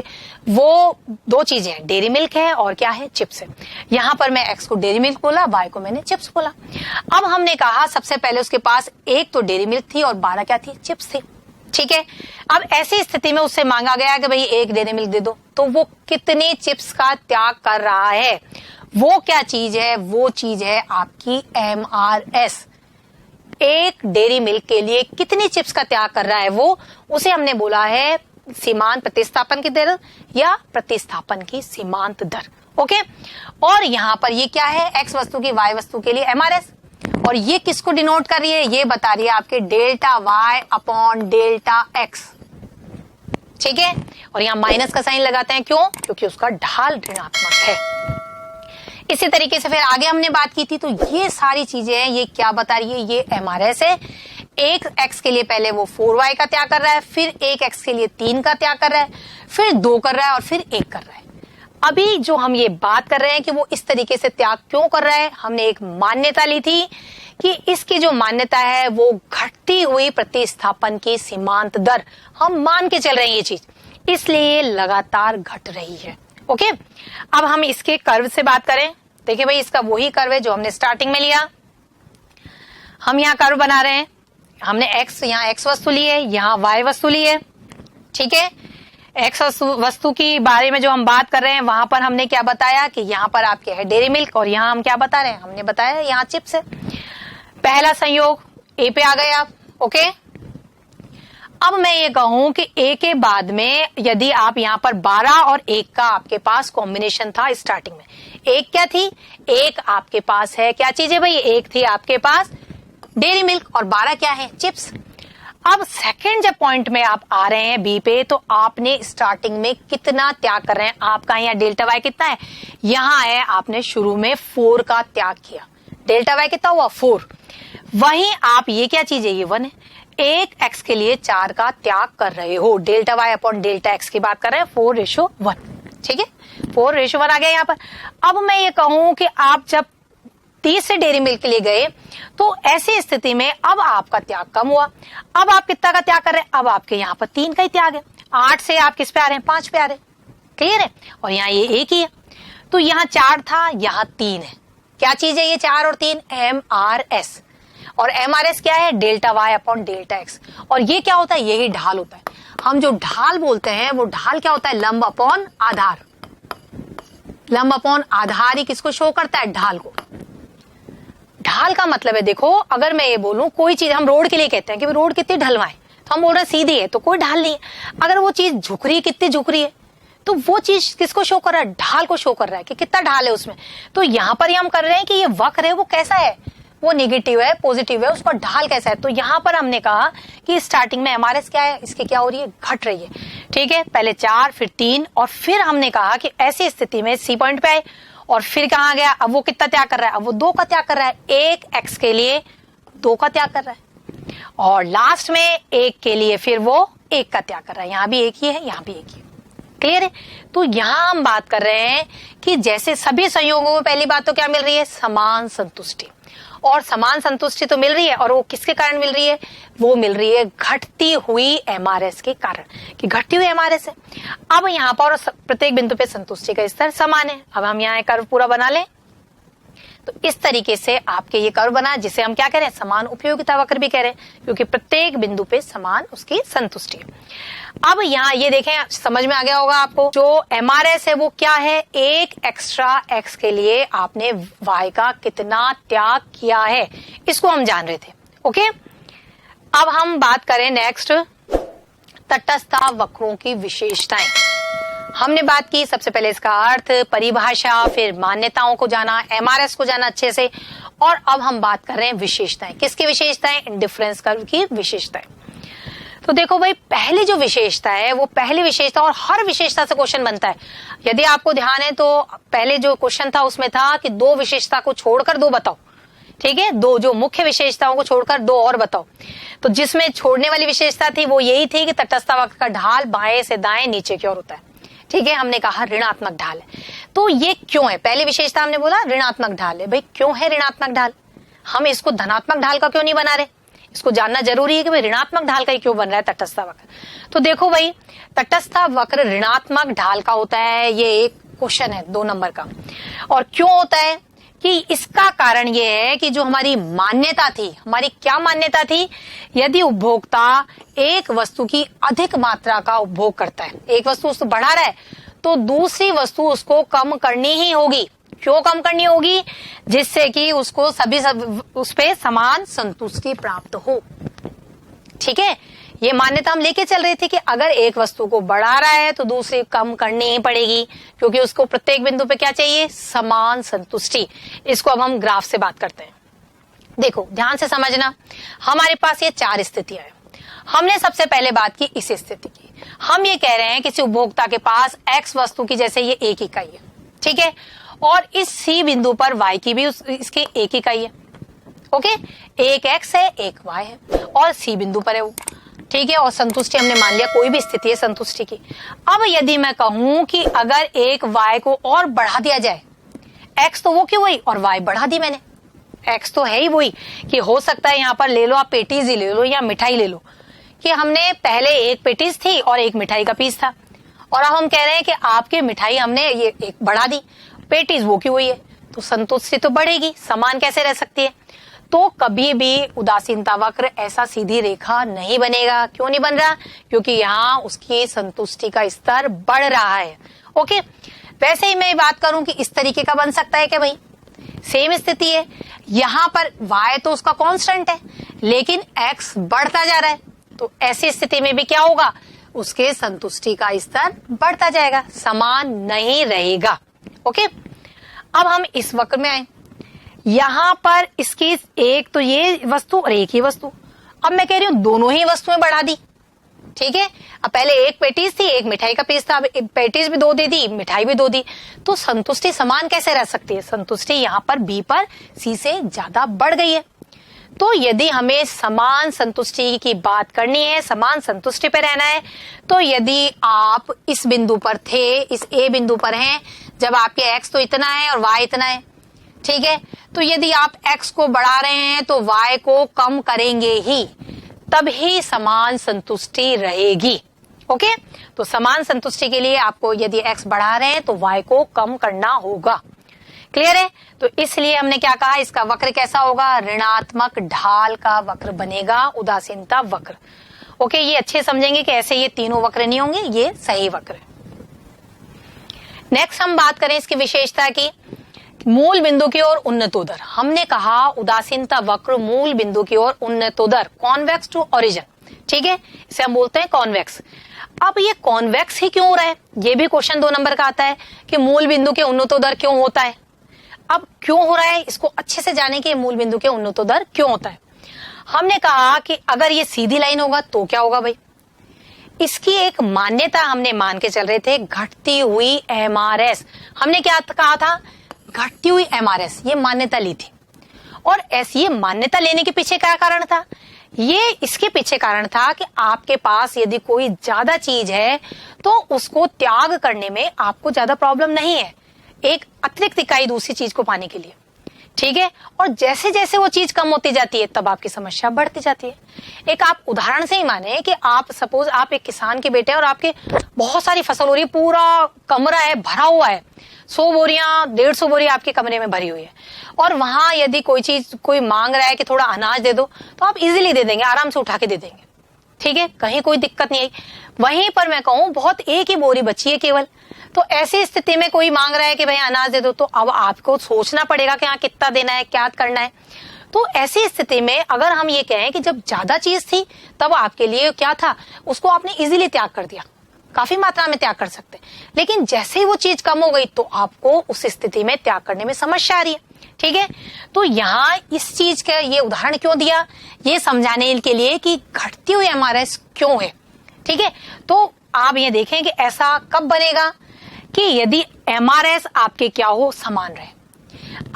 वो दो चीजें हैं, डेयरी मिल्क है और क्या है? चिप्स है। यहां पर मैं x को डेयरी मिल्क बोला, y को मैंने चिप्स बोला। अब हमने कहा सबसे पहले उसके पास एक तो डेयरी मिल्क थी और 12 क्या थी? चिप्स थी। ठीक है, अब ऐसी स्थिति में उससे मांगा गया कि भाई एक डेयरी मिल्क दे दो, तो वो कितने चिप्स का त्याग कर रहा है? वो क्या चीज है? वो चीज है आपकी MRS। एक डेयरी मिल्क के लिए कितनी चिप्स का त्याग कर रहा है वो, उसे हमने बोला है सीमांत प्रतिस्थापन की दर या प्रतिस्थापन की सीमांत दर। ओके, और यहां पर ये क्या है? x वस्तु की y वस्तु के लिए MRS, और ये किसको डिनोट कर रही है? ये बता रही है आपके delta y upon delta x। ठीक है, और यहां माइनस का साइन लगाते हैं, क्यों? क्योंकि उसका ढाल ऋणात्मक है। इसी तरीके से फिर आगे हमने बात की थी, तो ये सारी चीजें हैं, ये क्या बता रही है? ये MRS है। एक x के लिए पहले वो 4y का त्याग कर रहा है, फिर एक x के लिए 3 का त्याग कर रहा है, फिर 2 कर रहा है और फिर 1 कर रहा है। अभी जो हम ये बात कर रहे हैं कि वो इस तरीके से त्याग क्यों कर रहा है, हमने एक मान्यता ली थी कि इसकी जो मान्यता है वो घटती हुई प्रतिस्थापन की सीमांत दर, हम मान के चल रहे हैं ये चीज, इसलिए लगातार घट रही है। ओके, अब हम इसके कर्व से बात करें। देखिए भाई, इसका वही कर्व है जो हमने स्टार्टिंग में लिया। हम यहाँ कर्व बना रहे हैं, हमने यहाँ x वस्तु ली है, यहाँ y वस्तु ली है। ठीक है, x वस्तु की बारे में जो हम बात कर रहे हैं वहां पर हमने क्या बताया कि यहाँ पर आपके है डेयरी मिल्क, और यहाँ हम क्या बता रहे हैं? हमने बताया यहाँ चिप्स है। पहला संयोग a पे आ गए आप। ओके, अब मैं ये कहूं कि a के बाद में यदि आप यहाँ पर 12 और 1 का आपके पास कॉम्बिनेशन था स्टार्टिंग में, एक क्या थी? एक आपके पास है क्या चीज है भाई? एक थी आपके पास डेयरी मिल्क और 12 क्या है? चिप्स। अब सेकंड जब पॉइंट में आप आ रहे हैं बी पे, तो आपने स्टार्टिंग में कितना त्याग कर रहे हैं? आपका यहाँ डेल्टा वाई कितना है? यहाँ है आपने शुरू में 4 का त्याग किया, डेल्टा वाई कितना हुआ? 4। वहीं आप ये क्या चीज है? ये 1 है। एक x के लिए 4 का त्याग कर रहे हो, delta Y upon delta x की बात कर रहे हैं, 4:1। ठीक है, 4:1 आ गया यहाँ पर। अब मैं ये कहूं कि आप जब 30 से डेयरी मिल्क के लिए गए तो ऐसी स्थिति में अब आपका त्याग कम हुआ। अब आप कितना का त्याग कर रहे हैं? अब आपके यहाँ पर 3 का ही त्याग है। 8 से आप किस पे आ रहे हैं? 5 पे आ रहे हैं। क्लियर है, और यहाँ ये 1 ही है, तो यहाँ 4 था, यहाँ 3 है। क्या चीज है ये 4 और 3? MRS। और MRS क्या है? Delta Y upon delta X. और ये क्या होता है? यही ढाल होता है। हम जो ढाल बोलते हैं वो ढाल क्या होता है? लंब अपॉन आधार। लंब अपॉन आधार ही किसको शो करता है? ढाल को। ढाल का मतलब है, देखो अगर मैं ये बोलूं कोई चीज, हम रोड के लिए कहते हैं कि रोड कितनी ढलवाएं, तो हम बोल रहे हैं सीधी है, तो कोई ढाल नहीं है। अगर वो चीज झुक रही है, कितनी झुक रही है, तो वो चीज किसको शो कर रहा है? ढाल को शो कर रहा है कि कितना ढाल है उसमें। तो यहां पर हम कर रहे हैं कि ये वक्र है वो कैसा है? वो नेगेटिव है, पॉजिटिव है, उसका ढाल कैसा है? तो यहां पर हमने कहा कि स्टार्टिंग में MRS क्या है? इसकी क्या हो रही है? घट रही है। ठीक है, पहले 4 फिर 3 और फिर हमने कहा कि ऐसी स्थिति में सी पॉइंट पे आए और फिर कहां गया? अब वो कितना त्याग कर रहा है? अब वो 2 का त्याग कर रहा है। एक x के लिए 2 का त्याग कर रहा है। और लास्ट में एक के लिए फिर वो एक का त्याग कर रहा है, यहां भी एक ही है, यहां भी एक ही है। क्लियर है? तो यहां हम बात कर रहे हैं कि जैसे सभी संयोगों में पहली बात तो क्या मिल रही है, समान संतुष्टि। और समान संतुष्टि तो मिल रही है, और वो किसके कारण मिल रही है, वो मिल रही है घटती हुई एमआरएस के कारण, कि घटती हुई एमआरएस है। अब यहाँ पर प्रत्येक बिंदु पे संतुष्टि का स्तर समान है। अब हम यहाँ कर्व पूरा बना लें, तो इस तरीके से आपके ये कर्व बना, जिसे हम क्या कह रहे हैं, समान उपयोगिता वक्र भी कह रहे हैं, क्योंकि प्रत्येक बिंदु पे समान उसकी संतुष्टि है। अब यहाँ ये देखें, समझ में आ गया होगा आपको, जो एमआरएस है वो क्या है, एक एक्स्ट्रा एक्स के लिए आपने वाई का कितना त्याग किया है, इसको हम जान रहे थे। ओके, अब हम बात करें नेक्स्ट, तटस्थ वक्रों की विशेषताएं। हमने बात की सबसे पहले इसका अर्थ, परिभाषा, फिर मान्यताओं को जाना, एमआरएस को जाना अच्छे से, और अब हम बात कर रहे हैं विशेषताएं। किसकी विशेषताएं, इंडिफरेंस कर्व की विशेषताएं। तो देखो भाई, पहली जो विशेषता है वो पहली विशेषता, और हर विशेषता से क्वेश्चन बनता है। यदि आपको ध्यान है तो पहले जो क्वेश्चन था उसमें था कि दो विशेषता को छोड़कर दो बताओ, ठीक है, दो जो मुख्य विशेषताओं को छोड़कर दो और बताओ। तो जिसमें छोड़ने वाली विशेषता थी वो यही थी कि तटस्थ वक्र का ढाल बाएं से दाएं नीचे की ओर होता है, ठीक है, हमने कहा ऋणात्मक ढाल है। तो ये क्यों है, पहली विशेषता हमने बोला ऋणात्मक ढाल है। भाई क्यों है ऋणात्मक ढाल, हम इसको धनात्मक ढाल का क्यों नहीं बना रहे, इसको जानना जरूरी है कि भाई ऋणात्मक ढाल का ही क्यों बन रहा है तटस्थ वक्र। तो देखो भाई, तटस्थ वक्र ऋणात्मक ढाल का होता है, ये एक क्वेश्चन है 2 नंबर का। और क्यों होता है, कि इसका कारण ये है कि जो हमारी मान्यता थी, हमारी क्या मान्यता थी, यदि उपभोक्ता एक वस्तु की अधिक मात्रा का उपभोग करता है, एक वस्तु उसको बढ़ा रहा है, तो दूसरी वस्तु उसको कम करनी ही होगी। क्यों कम करनी होगी, जिससे कि उसको उस पे समान संतुष्टि प्राप्त हो। ठीक है, ये मान्यता हम लेके चल रहे थे कि अगर एक वस्तु को बढ़ा रहा है तो दूसरी कम करनी ही पड़ेगी, क्योंकि उसको प्रत्येक बिंदु पे क्या चाहिए, समान संतुष्टि। इसको अब हम ग्राफ से बात करते हैं। देखो ध्यान से समझना, हमारे पास ये 4 स्थितियां हैं। हमने सबसे पहले बात की इस स्थिति की। हम ये कह रहे हैं किसी उपभोक्ता के पास एक्स वस्तु की जैसे ये एक इकाई है, ठीक है, और इस सी बिंदु पर वाई की भी इसकी एक इकाई है। ओके, एक एक्स है एक वाई है और सी बिंदु पर है वो, ठीक है, और संतुष्टि हमने मान लिया, कोई भी स्थिति है संतुष्टि की। अब यदि मैं कहूं कि अगर एक वाई को और बढ़ा दिया जाए, एक्स तो वो की वही और वाई बढ़ा दी मैंने, एक्स तो है ही वही, कि हो सकता है यहाँ पर ले लो आप पेटीज ही ले लो या मिठाई ले लो, कि हमने पहले एक पेटीज थी और एक मिठाई का पीस था, और अब हम कह रहे हैं कि आपकी मिठाई हमने ये एक बढ़ा दी, पेटीज वो की वही है, तो संतुष्टि तो बढ़ेगी, समान कैसे रह सकती है। तो कभी भी उदासीनता वक्र ऐसा सीधी रेखा नहीं बनेगा। क्यों नहीं बन रहा, क्योंकि यहाँ उसकी संतुष्टि का स्तर बढ़ रहा है। ओके, वैसे ही मैं बात करूं कि इस तरीके का बन सकता है क्या, भाई सेम स्थिति है, यहाँ पर y तो उसका कांस्टेंट है लेकिन x बढ़ता जा रहा है, तो ऐसी स्थिति में भी क्या होगा, उसके संतुष्टि का स्तर बढ़ता जाएगा, समान नहीं रहेगा। ओके, अब हम इस वक्र में आए, यहां पर इसकी एक तो ये वस्तु और एक ही वस्तु, अब मैं कह रही हूं दोनों ही वस्तुएं बढ़ा दी, ठीक है। अब पहले एक पेटीज थी एक मिठाई का पीस था, अब पेटीज भी 2 दे दी मिठाई भी 2 दी, तो संतुष्टि समान कैसे रह सकती है, संतुष्टि यहाँ पर बी पर सी से ज्यादा बढ़ गई है। तो यदि हमें समान संतुष्टि की बात करनी है, समान संतुष्टि पे रहना है, तो यदि आप इस बिंदु पर थे, इस ए बिंदु पर हैं, जब आपके एक्स तो इतना है और वाई इतना है, ठीक है, तो यदि आप x को बढ़ा रहे हैं तो y को कम करेंगे ही, तभी समान संतुष्टि रहेगी। ओके, तो समान संतुष्टि के लिए आपको यदि x बढ़ा रहे हैं तो y को कम करना होगा। क्लियर है, तो इसलिए हमने क्या कहा, इसका वक्र कैसा होगा, ऋणात्मक ढाल का वक्र बनेगा, उदासीनता वक्र। ओके, ये अच्छे समझेंगे कि ऐसे ये तीनों वक्र नहीं होंगे, ये सही वक्र है। नेक्स्ट हम बात करें इसकी विशेषता की, मूल बिंदु की ओर उन्नतोदर। हमने कहा उदासीनता वक्र मूल बिंदु की ओर उन्नतोदर, कॉन्वेक्स टू ओरिजिन, ठीक है, इसे हम बोलते हैं कॉन्वेक्स। अब ये कॉन्वेक्स ही क्यों हो रहा है, ये भी क्वेश्चन 2 नंबर का आता है कि मूल बिंदु के उन्नतोदर क्यों होता है। अब क्यों हो रहा है, इसको अच्छे से जाने कि मूल बिंदु के उन्नतोदर क्यों होता है। हमने कहा कि अगर ये सीधी लाइन होगा तो क्या होगा भाई, इसकी एक मान्यता हमने मान के चल रहे थे, घटती हुई एमआरएस। हमने क्या कहा था, घटती हुई एमआरएस, ये मान्यता ली थी। और ऐसी ये मान्यता लेने के पीछे क्या कारण था, ये इसके पीछे कारण था कि आपके पास यदि कोई ज्यादा चीज है तो उसको त्याग करने में आपको ज्यादा प्रॉब्लम नहीं है, एक अतिरिक्त इकाई दूसरी चीज को पाने के लिए, ठीक है। और जैसे जैसे वो चीज कम होती जाती है तब आपकी समस्या बढ़ती जाती है। एक आप उदाहरण से ही माने कि आप सपोज आप एक किसान के बेटे और आपके बहुत सारी फसल हो रही है, पूरा कमरा है भरा हुआ है, 100 बोरियां 150 बोरियां आपके कमरे में भरी हुई है, और वहां यदि कोई चीज कोई मांग रहा है कि थोड़ा अनाज दे दो तो आप इजीली दे देंगे, आराम से उठा के दे देंगे, ठीक है, कहीं कोई दिक्कत नहीं आई। वहीं पर मैं कहूं बहुत एक ही बोरी बची है केवल, तो ऐसी स्थिति में कोई मांग रहा है कि भाई अनाज दे दो, तो अब आपको सोचना पड़ेगा कि हाँ कितना देना है, क्या करना है। तो ऐसी स्थिति में अगर हम ये कहें कि जब ज्यादा चीज थी तब आपके लिए क्या था, उसको आपने इजीली त्याग कर दिया, काफी मात्रा में त्याग कर सकते, लेकिन जैसे ही वो चीज कम हो गई तो आपको उस स्थिति में त्याग करने में समस्या आ रही है, ठीक है। तो यहाँ इस चीज का ये उदाहरण क्यों दिया, ये समझाने के लिए कि घटती हुई एमआरएस क्यों है, ठीक है। तो आप ये देखें कि ऐसा कब बनेगा कि यदि एमआरएस आपके क्या हो, समान रहे।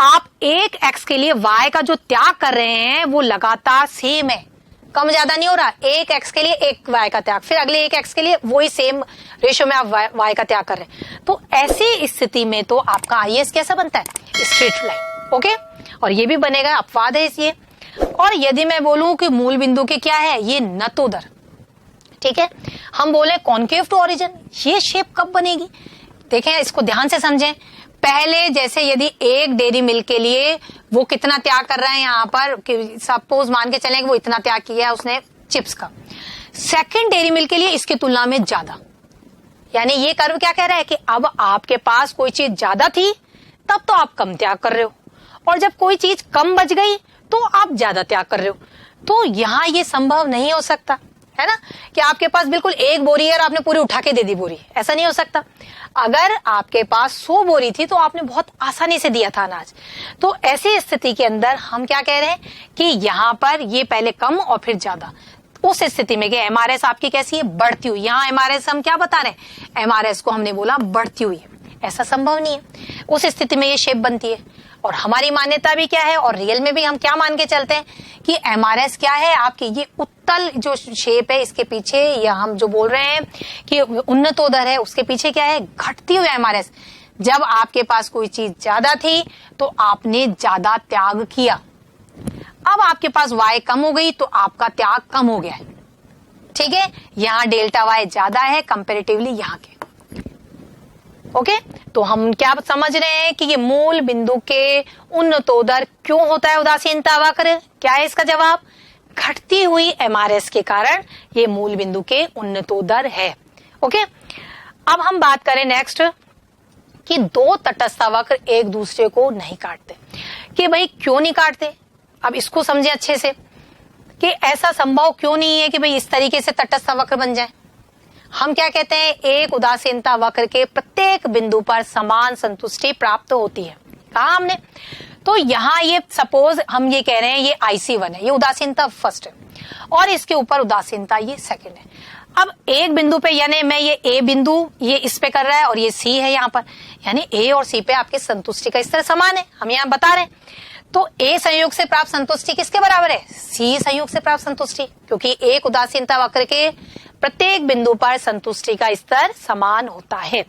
आप एक एक्स के लिए वाई का जो त्याग कर रहे हैं वो लगातार सेम है, कम ज्यादा नहीं हो रहा। एक एक्स के लिए एक वाई का त्याग, फिर अगले एक एक्स के लिए वही सेम रेशियो में आप वाई का त्याग कर रहे हैं। तो ऐसी स्थिति में तो आपका आईएस कैसा बनता है, स्ट्रेट लाइन, ओके। और ये भी बनेगा, अपवाद है इसलिए। और यदि मैं बोलूं कि मूल बिंदु के क्या है, ये नतोदर, ठीक है। हम बोले कॉन्केव टू ओरिजिन, ये शेप कब बनेगी, देखें इसको ध्यान से समझें। पहले जैसे यदि एक डेयरी मिल्क के लिए वो कितना त्याग कर रहा है, यहाँ पर सपोज मान के चलें कि वो इतना त्याग किया है उसने चिप्स का, सेकंड डेयरी मिल्क के लिए इसकी तुलना में ज्यादा, यानी ये कर्व क्या कह रहा है कि अब आपके पास कोई चीज ज्यादा थी तब तो आप कम त्याग कर रहे हो, और जब कोई चीज कम बच गई तो आप ज्यादा त्याग कर रहे हो। तो यहाँ ये संभव नहीं हो सकता है ना कि आपके पास बिल्कुल एक बोरी है और आपने पूरी उठा के दे दी बोरी, ऐसा नहीं हो सकता। अगर आपके पास 100 बोरी थी तो आपने बहुत आसानी से दिया था अनाज। तो ऐसी स्थिति के अंदर हम क्या कह रहे हैं कि यहाँ पर ये पहले कम और फिर ज्यादा, उस स्थिति में एमआरएस आपकी कैसी है, बढ़ती हुई। यहाँ एमआरएस हम क्या बता रहे हैं, एमआरएस को हमने बोला बढ़ती हुई है, ऐसा संभव नहीं है। उस स्थिति में ये शेप बनती है। और हमारी मान्यता भी क्या है और रियल में भी हम क्या मान के चलते हैं कि एमआरएस क्या है आपकी, ये उत्तल जो शेप है इसके पीछे, या हम जो बोल रहे हैं कि उन्नतोदर है, उसके पीछे क्या है, घटती हुई एमआरएस। जब आपके पास कोई चीज ज्यादा थी तो आपने ज्यादा त्याग किया, अब आपके पास वाई कम हो गई तो आपका त्याग कम हो गया है, ठीक है। यहाँ डेल्टा वाई ज्यादा है कंपेरेटिवली यहाँ के, ओके। तो हम क्या समझ रहे हैं कि ये मूल बिंदु के उन्नतोदर क्यों होता है उदासीनता वक्र, क्या है इसका जवाब, घटती हुई एमआरएस के कारण ये मूल बिंदु के उन्नतोदर है, ओके। अब हम बात करें नेक्स्ट कि दो तटस्थ वक्र एक दूसरे को नहीं काटते, कि भाई क्यों नहीं काटते। अब इसको समझे अच्छे से कि ऐसा संभव क्यों नहीं है कि भाई इस तरीके से तटस्थ वक्र बन जाए। हम क्या कहते हैं, एक उदासीनता वक्र के प्रत्येक बिंदु पर समान संतुष्टि प्राप्त होती है, कहा हमने। तो यहाँ ये सपोज हम ये कह रहे हैं ये IC1 है, ये उदासीनता फर्स्ट है, और इसके ऊपर उदासीनता ये सेकंड है। अब एक बिंदु पे, यानी मैं ये A बिंदु ये इस पे कर रहा है और ये C है यहाँ पर, यानी A और C पे आपके संतुष्टि का स्तर समान है, हम यहाँ बता रहे हैं। तो A संयोग से प्राप्त संतुष्टि किसके बराबर है, C संयोग से प्राप्त संतुष्टि, क्योंकि एक उदासीनता वक्र के प्रत्येक बिंदु पर संतुष्टि का स्तर समान होता है।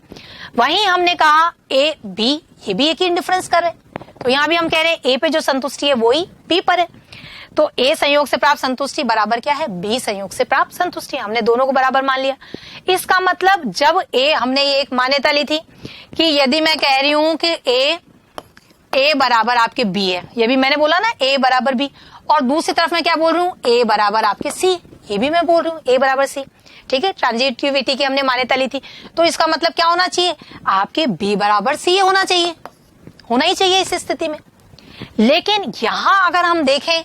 वहीं हमने कहा A B, ये भी एक ही डिफरेंस कर रहे हैं, तो यहाँ भी हम कह रहे हैं A पे जो संतुष्टि है वही B पर है। तो A संयोग से प्राप्त संतुष्टि बराबर क्या है, B संयोग से प्राप्त संतुष्टि, हमने दोनों को बराबर मान लिया। इसका मतलब जब A, हमने ये एक मान्यता ली थी कि यदि मैं कह रही हूं कि A बराबर आपके B है, ये भी मैंने बोला ना A बराबर B, और दूसरी तरफ मैं क्या बोल रही हूँ, A बराबर आपके C, ये भी मैं बोल रही हूँ A बराबर C, ठीक है। ट्रांजिटिविटी की हमने मान्यता ली थी, तो इसका मतलब क्या होना चाहिए, आपके B बराबर C होना चाहिए, होना ही चाहिए इस स्थिति में। लेकिन यहां अगर हम देखें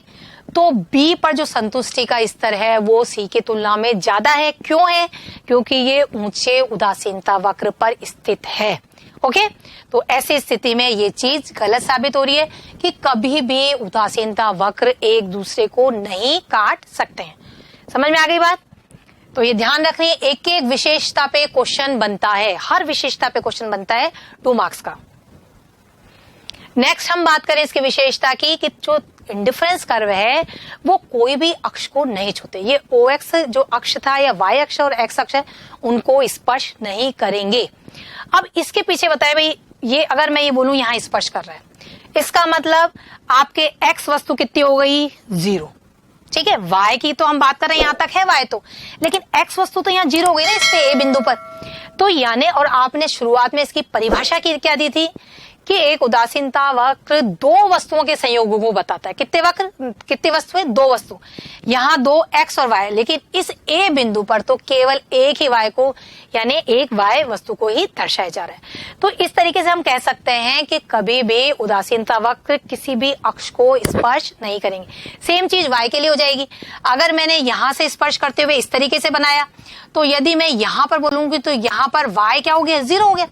तो B पर जो संतुष्टि का स्तर है वो C की तुलना में ज्यादा है। क्यों है, क्योंकि ये ऊंचे उदासीनता वक्र पर स्थित है, ओके। तो ऐसी स्थिति में ये चीज गलत साबित हो रही है कि कभी भी उदासीनता वक्र एक दूसरे को नहीं काट सकते हैं। समझ में आ गई बात। तो ये ध्यान रखिए, एक एक विशेषता पे क्वेश्चन बनता है, हर विशेषता पे क्वेश्चन बनता है 2 मार्क्स का। नेक्स्ट हम बात करें इसकी विशेषता की कि जो इंडिफरेंस कर्व है वो कोई भी अक्ष को नहीं छूते। ये OX जो अक्ष था या Y अक्ष और X अक्ष है उनको स्पर्श नहीं करेंगे। अब इसके पीछे बताए भाई, ये अगर मैं ये बोलूं यहाँ स्पर्श कर रहा है, इसका मतलब आपके X वस्तु कितनी हो गई 0, ठीक है। Y की तो हम बात कर रहे हैं, यहां तक है Y तो, लेकिन X वस्तु तो यहाँ 0 हो गई ना इस पे A बिंदु पर। तो यानी, और आपने शुरुआत में इसकी परिभाषा क्या दी थी कि एक उदासीनता वक्र दो वस्तुओं के संयोग को बताता है। कितने वक्र, कितनी वस्तुएं, दो वस्तु, यहाँ दो X और Y, लेकिन इस A बिंदु पर तो केवल एक ही Y को यानी एक Y वस्तु को ही दर्शाया जा रहा है। तो इस तरीके से हम कह सकते हैं कि कभी भी उदासीनता वक्र किसी भी अक्ष को स्पर्श नहीं करेंगे। सेम चीज Y के लिए हो जाएगी। अगर मैंने यहां से स्पर्श करते हुए इस तरीके से बनाया, तो यदि मैं यहां पर बोलूंगी तो यहां पर Y क्या हो गया 0 हो गया।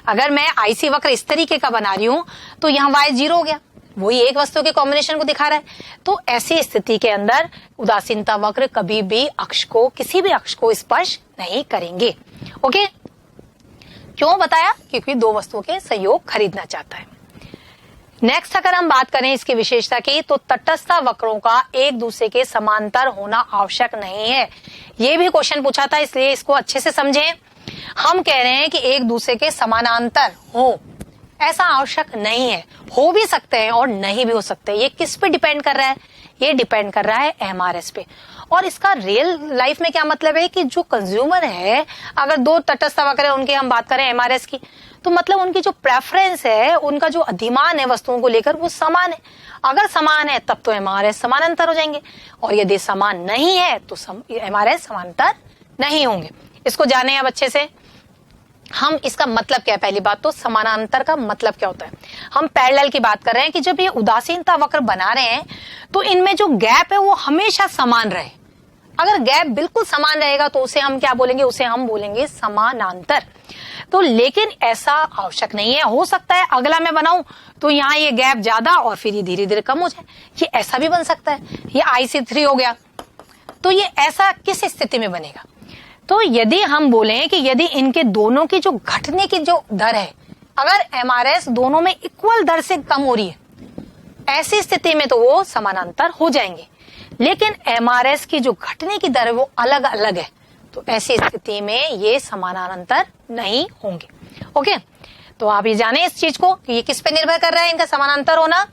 अगर मैं आईसी वक्र इस तरीके का बना रही हूं तो यहाँ Y 0 हो गया, वही एक वस्तु के कॉम्बिनेशन को दिखा रहा है। तो ऐसी स्थिति के अंदर उदासीनता वक्र कभी भी अक्ष को, किसी भी अक्ष को स्पर्श नहीं करेंगे। ओके, क्यों बताया? क्योंकि दो वस्तुओं के संयोग खरीदना चाहता है। नेक्स्ट अगर हम बात करें इसकी विशेषता की, तो तटस्थ वक्रों का एक दूसरे के समांतर होना आवश्यक नहीं है। ये भी क्वेश्चन पूछा था, इसलिए इसको अच्छे से समझें। हम कह रहे हैं कि एक दूसरे के समानांतर हो, ऐसा आवश्यक नहीं है। हो भी सकते हैं और नहीं भी हो सकते। ये किस पे डिपेंड कर रहा है? ये डिपेंड कर रहा है MRS पे। और इसका रियल लाइफ में क्या मतलब है कि जो कंज्यूमर है, अगर दो तटस्थ वक्र है उनकी हम बात करें MRS की, तो मतलब उनकी जो प्रेफरेंस है, उनका जो अधिमान है वस्तुओं को लेकर वो समान है। अगर समान है तब तो MRS समानांतर हो जाएंगे, और यदि समान नहीं है तो MRS समांतर नहीं होंगे। इसको जाने अब अच्छे से। हम इसका मतलब क्या है, पहली बात तो समानांतर का मतलब क्या होता है। हम पैरेलल की बात कर रहे हैं कि जब ये उदासीनता वक्र बना रहे हैं तो इनमें जो गैप है वो हमेशा समान रहे। अगर गैप बिल्कुल समान रहेगा तो उसे हम क्या बोलेंगे? उसे हम बोलेंगे समानांतर। तो लेकिन ऐसा आवश्यक नहीं है। हो सकता है अगला मैं बनाऊं तो यहाँ ये गैप ज्यादा और फिर ये धीरे धीरे कम हो जाए, ये ऐसा भी बन सकता है। ये IC3 हो गया, तो ये ऐसा किस स्थिति में बनेगा? तो यदि हम बोलें कि यदि इनके दोनों की जो घटने की जो दर है, अगर MRS दोनों में इक्वल दर से कम हो रही है, ऐसी स्थिति में तो वो समानांतर हो जाएंगे। लेकिन MRS की जो घटने की दर है वो अलग अलग है, तो ऐसी स्थिति में ये समानांतर नहीं होंगे। ओके, तो आप ये जाने इस चीज को कि ये किस पे निर्भर कर रहा है, इनका समानांतर होना।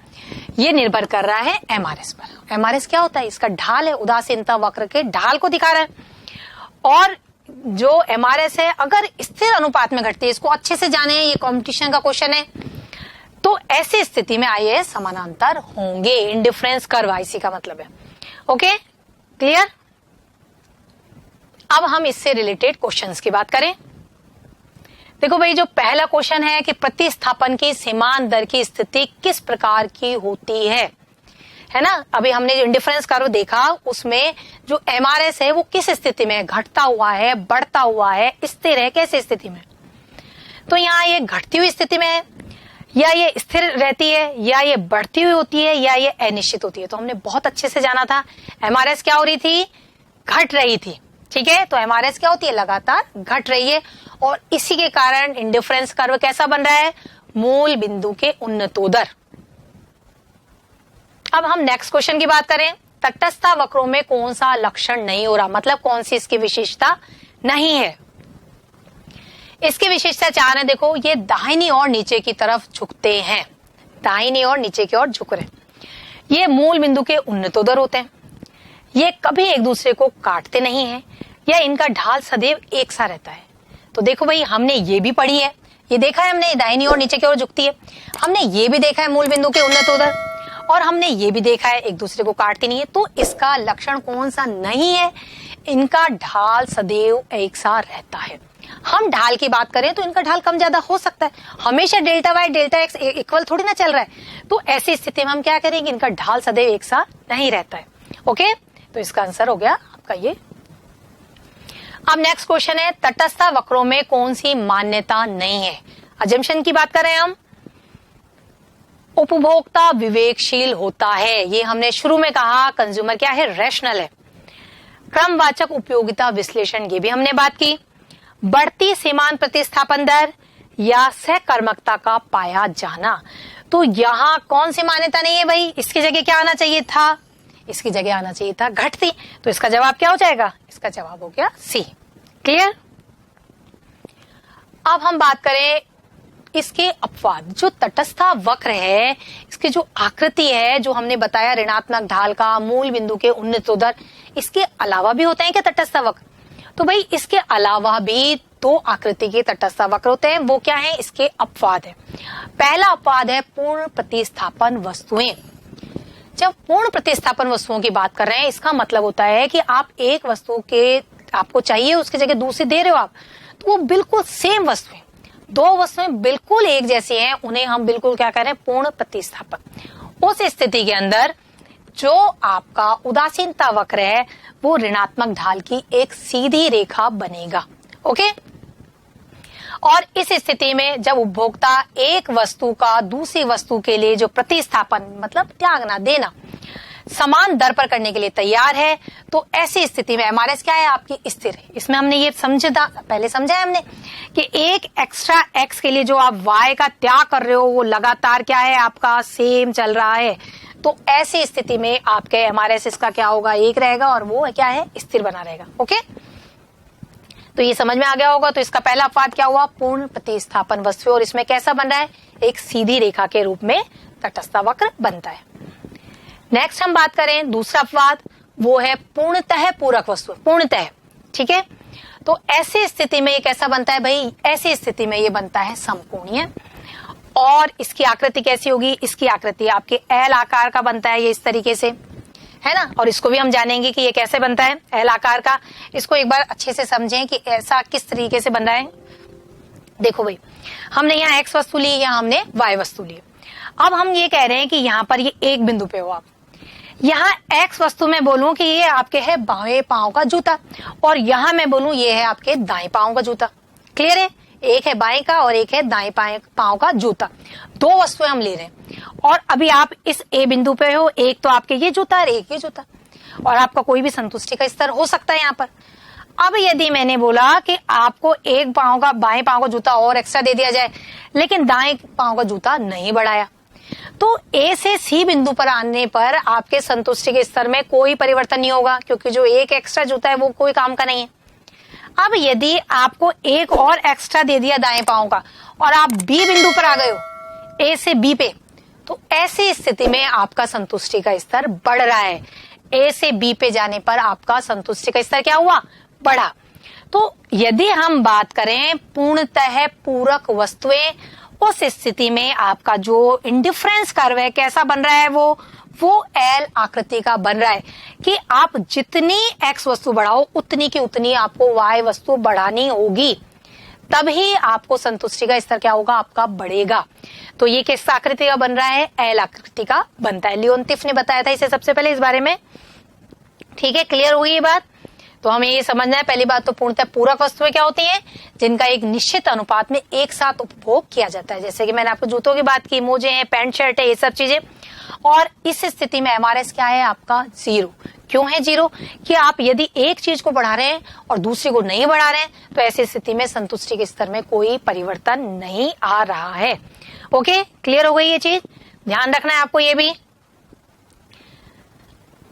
ये निर्भर कर रहा है MRS पर। MRS क्या होता है? इसका ढाल है, उदासीनता वक्र के ढाल को दिखा रहा है। और जो MRS है अगर स्थिर अनुपात में घटती है, इसको अच्छे से जाने, ये कंपटीशन का क्वेश्चन है, तो ऐसी स्थिति में आइए समानांतर होंगे। इंडिफरेंस कर्व IC का मतलब है। Okay, clear? अब हम इससे रिलेटेड क्वेश्चंस की बात करें। देखो भाई, जो पहला क्वेश्चन है कि प्रतिस्थापन की सीमांत दर की स्थिति किस प्रकार की होती है ना। अभी हमने जो इंडिफरेंस कर्व देखा उसमें जो MRS है वो किस स्थिति में, घटता हुआ है, बढ़ता हुआ है, स्थिर है, कैसे स्थिति में? तो यहाँ ये घटती हुई स्थिति में है, या ये स्थिर रहती है, या ये बढ़ती हुई होती है, या ये अनिश्चित होती है। तो हमने बहुत अच्छे से जाना था MRS क्या हो रही थी? घट रही थी। ठीक है, तो MRS क्या होती है? लगातार घट रही है, और इसी के कारण इंडिफरेंस कर्व कैसा बन रहा है? मूल बिंदु के उन्नतोदर। अब हम नेक्स्ट क्वेश्चन की बात करें। तटस्थ वक्रों में कौन सा लक्षण नहीं हो रहा, मतलब कौन सी इसकी विशेषता नहीं है? इसकी विशेषता 4 है। देखो, ये दाहिनी और नीचे की तरफ झुकते हैं, दाहिनी और नीचे की ओर झुक रहे हैं। ये मूल बिंदु के उन्नतोदर होते हैं। ये कभी एक दूसरे को काटते नहीं है, या इनका ढाल सदैव एक सा रहता है। तो देखो भाई, हमने ये भी पढ़ी है, ये देखा है हमने, दाहिनी और नीचे की ओर झुकती है। हमने ये भी देखा है मूल बिंदु के उन्नतोदर, और हमने ये भी देखा है एक दूसरे को काटती नहीं है। तो इसका लक्षण कौन सा नहीं है? इनका ढाल सदैव एक सा रहता है। हम ढाल की बात करें तो इनका ढाल कम ज्यादा हो सकता है, हमेशा delta Y delta X equal थोड़ी ना चल रहा है। तो ऐसी स्थिति में हम क्या करेंगे? इनका ढाल सदैव एक सा नहीं रहता है। ओके, तो इसका आंसर हो गया आपका ये। अब नेक्स्ट क्वेश्चन है, तटस्थ वक्रों में कौन सी मान्यता नहीं है? अजम्पशन की बात कर रहे हैं हम। उपभोक्ता विवेकशील होता है, ये हमने शुरू में कहा। कंज्यूमर क्या है? रैशनल है। क्रमवाचक उपयोगिता विश्लेषण, ये भी हमने बात की। बढ़ती सीमांत प्रतिस्थापन दर, या सहकर्मकता का पाया जाना। तो यहाँ कौन सी मान्यता नहीं है भाई, इसकी जगह क्या आना चाहिए था, इसकी जगह आना चाहिए था घटती। तो इसका जवाब क्या हो जाएगा, इसका जवाब हो गया सी। क्लियर। अब हम बात करें इसके अपवाद। जो तटस्था वक्र है, इसकी जो आकृति है, जो हमने बताया ऋणात्मक ढाल का, मूल बिंदु के उन्नतोदर, इसके अलावा भी होते हैं क्या तटस्था वक्र? तो भाई इसके अलावा भी दो आकृति के तटस्था वक्र होते हैं। वो क्या है, इसके अपवाद है। पहला अपवाद है पूर्ण प्रतिस्थापन वस्तुएं। जब पूर्ण प्रतिस्थापन वस्तुओं की बात कर रहे हैं, इसका मतलब होता है कि आप एक वस्तु के आपको चाहिए, उसकी जगह दूसरी दे रहे हो आप, तो वो बिल्कुल सेम वस्तुएं, दो वस्तुएं बिल्कुल एक जैसी हैं, उन्हें हम बिल्कुल क्या कह रहे हैं, पूर्ण प्रतिस्थापन। उस स्थिति के अंदर जो आपका उदासीनता वक्र है वो ऋणात्मक ढाल की एक सीधी रेखा बनेगा। ओके। और इस स्थिति में जब उपभोक्ता एक वस्तु का दूसरी वस्तु के लिए जो प्रतिस्थापन मतलब त्यागना देना समान दर पर करने के लिए तैयार है, तो ऐसी स्थिति में एमआरएस क्या है, आपकी स्थिर है। इसमें हमने ये पहले समझा है हमने कि एक एक्स्ट्रा एक्स के लिए जो आप वाई का त्याग कर रहे हो वो लगातार क्या है, आपका सेम चल रहा है। तो ऐसी स्थिति में आपके एमआरएस इसका क्या होगा, एक रहेगा और वो क्या है, स्थिर बना रहेगा। ओके, तो ये समझ में आ गया होगा। तो इसका पहला अपवाद क्या हुआ, पूर्ण प्रतिस्थापन वस्तु, और इसमें कैसा बन रहा है, एक सीधी रेखा के रूप में तटस्थ वक्र बनता है। नेक्स्ट हम बात करें दूसरा अपवाद, वो है पूर्णतः पूरक वस्तु। पूर्णतः, ठीक है। तो ऐसी स्थिति में ये कैसा बनता है भाई, ऐसी स्थिति में ये बनता है समकोणीय। और इसकी आकृति कैसी होगी, इसकी आकृति आपके एल आकार का बनता है, ये इस तरीके से है ना। और इसको भी हम जानेंगे कि ये कैसे बनता है एल आकार का। इसको एक बार अच्छे से समझें कि ऐसा किस तरीके से बन रहा है। देखो भाई, हमने यहाँ एक्स वस्तु ली, यहाँ हमने वाई वस्तु ली। अब हम ये कह रहे हैं कि यहाँ पर ये एक बिंदु पे हो आप, यहाँ एक्स वस्तु में बोलूं कि ये आपके है बाएं पांव का जूता, और यहाँ मैं बोलूं ये है आपके दाएं पांव का जूता। क्लियर है, एक है बाएं का और एक है दाएं पांव का जूता, दो वस्तुएं हम ले रहे हैं। और अभी आप इस ए बिंदु पे हो, एक तो आपके ये जूता और एक ये जूता, और आपका कोई भी संतुष्टि का स्तर हो सकता है यहाँ पर। अब यदि मैंने बोला कि आपको एक पांव का बाएं पांव का जूता और एक्स्ट्रा दे दिया जाए, लेकिन दाएं पांव का जूता नहीं बढ़ाया, तो ए से सी बिंदु पर आने पर आपके संतुष्टि के स्तर में कोई परिवर्तन नहीं होगा, क्योंकि जो एक एक्स्ट्रा जूता है वो कोई काम का नहीं है। अब यदि आपको एक और एक्स्ट्रा दे दिया दाएं पांव का और आप बी बिंदु पर आ गए हो, ए से बी पे, तो ऐसी स्थिति में आपका संतुष्टि का स्तर बढ़ रहा है। ए से बी पे जाने पर आपका संतुष्टि का स्तर क्या हुआ, बढ़ा। तो यदि हम बात करें पूर्णतः पूरक वस्तुएं, उस स्थिति में आपका जो इंडिफरेंस कर्व है कैसा बन रहा है, वो एल आकृति का बन रहा है कि आप जितनी एक्स वस्तु बढ़ाओ उतनी की उतनी आपको वाई वस्तु बढ़ानी होगी, तभी आपको संतुष्टि का स्तर क्या होगा, आपका बढ़ेगा। तो ये किस आकृति का बन रहा है, एल आकृति का बनता है। लियोनतिफ ने बताया था इसे सबसे पहले इस बारे में। ठीक है, क्लियर होगी ये बात। तो हमें ये समझना है, पहली बात तो पूर्णतः पूरक वस्तुएं क्या होती हैं, जिनका एक निश्चित अनुपात में एक साथ उपभोग किया जाता है। जैसे कि मैंने आपको जूतों की बात की, मोजे हैं, पैंट शर्ट है, ये सब चीजें। और इस स्थिति में एमआरएस क्या है आपका, जीरो। क्यों है जीरो, कि आप यदि एक चीज को बढ़ा रहे हैं और दूसरी को नहीं बढ़ा रहे हैं, तो ऐसी स्थिति में संतुष्टि के स्तर में कोई परिवर्तन नहीं आ रहा है। ओके, क्लियर हो गई ये चीज, ध्यान रखना है आपको ये भी।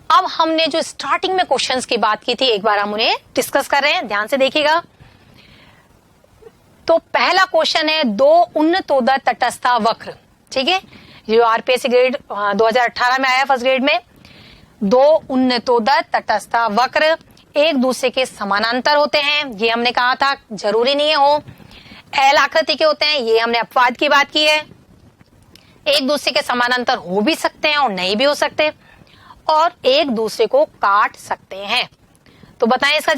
अब हमने जो स्टार्टिंग में क्वेश्चंस की बात की थी, एक बार हम उन्हें डिस्कस कर रहे हैं, ध्यान से देखिएगा। तो पहला क्वेश्चन है, दो उन्नतोदर तटस्था वक्र। ठीक है, जो आरपीएससी ग्रेड 2018 में आया फर्स्ट ग्रेड में, दो उन्नतोदर तटस्था वक्र एक दूसरे के समानांतर होते हैं, ये हमने कहा था, जरूरी नहीं है हो एल आकृति के होते हैं, ये हमने अपवाद की बात की है। एक दूसरे के समानांतर हो भी सकते हैं और नहीं भी हो सकते, और एक दूसरे को काट सकते हैं। तो बताएं इसका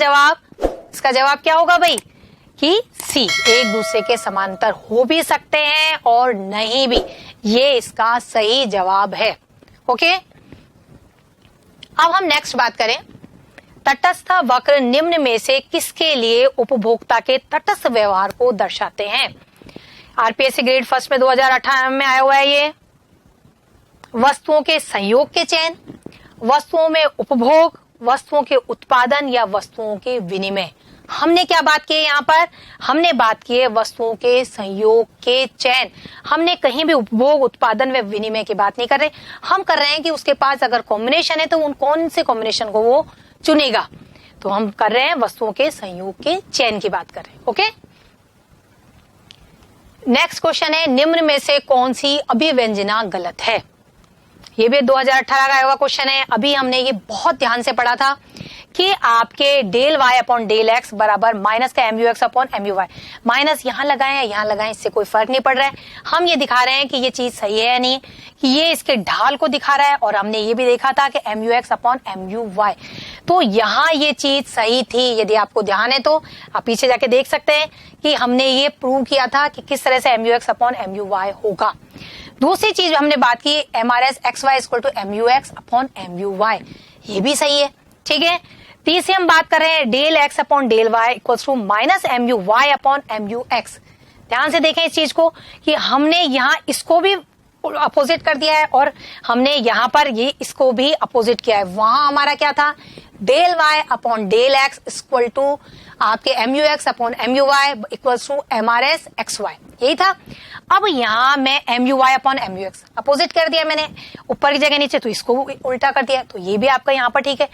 जवाब क्या होगा भाई, कि सी, एक दूसरे के समांतर हो भी सकते हैं और नहीं भी, ये इसका सही जवाब है। ओके, अब हम नेक्स्ट बात करें, तटस्थ वक्र निम्न में से किसके लिए उपभोक्ता के तटस्थ व्यवहार को दर्शाते हैं। आरपीएससी ग्रेड फर्स्ट में 2018 में आया हुआ है ये। वस्तुओं के संयोग के चयन, वस्तुओं में उपभोग, वस्तुओं के उत्पादन या वस्तुओं के विनिमय, हमने क्या बात की है यहाँ पर? हमने बात की है वस्तुओं के संयोग के चयन। हमने कहीं भी उपभोग, उत्पादन व विनिमय की बात नहीं कर रहे। हम कर रहे हैं कि उसके पास अगर कॉम्बिनेशन है तो उन कौन से कॉम्बिनेशन को वो चुनेगा। तो हम कर रहे हैं वस्तुओं के संयोग के चयन की बात कर रहे हैं। ओके, नेक्स्ट क्वेश्चन है, निम्न में से कौन सी अभिव्यंजना गलत है? ये भी 2018 का आया हुआ क्वेश्चन है। अभी हमने ये बहुत ध्यान से पढ़ा था कि आपके del Y upon del X बराबर माइनस का M U X upon M U Y. Minus यहाँ लगाए या यहाँ लगाए, इससे कोई फर्क नहीं पड़ रहा है। हम ये दिखा रहे हैं कि ये चीज सही है या नहीं, कि ये इसके ढाल को दिखा रहा है। और हमने ये भी देखा था कि M U X upon M U Y, तो यहाँ ये चीज सही थी। यदि आपको ध्यान है तो आप पीछे जाके देख सकते हैं कि हमने ये प्रूव किया था कि किस तरह से M U X upon M U Y होगा। दूसरी चीज हमने बात की M R S X Y equal to M U X upon M U Y, ये भी सही है। ठीक है, तीसरी हम बात कर रहे हैं del X upon del Y equal to minus M U Y upon M U X. ध्यान से देखें इस चीज को कि हमने यहाँ इसको भी अपोजिट कर दिया है और हमने यहाँ पर ये इसको भी अपोजिट किया है। वहां हमारा क्या था? Del Y upon del X equal to आपके M U X upon M U Y equal to M R S X Y, यही था। अब यहाँ मैं M U Y upon M U X opposite कर दिया मैंने, ऊपर की जगह नीचे, तो इसको उल्टा कर दिया, तो ये भी आपका यहाँ पर ठीक है।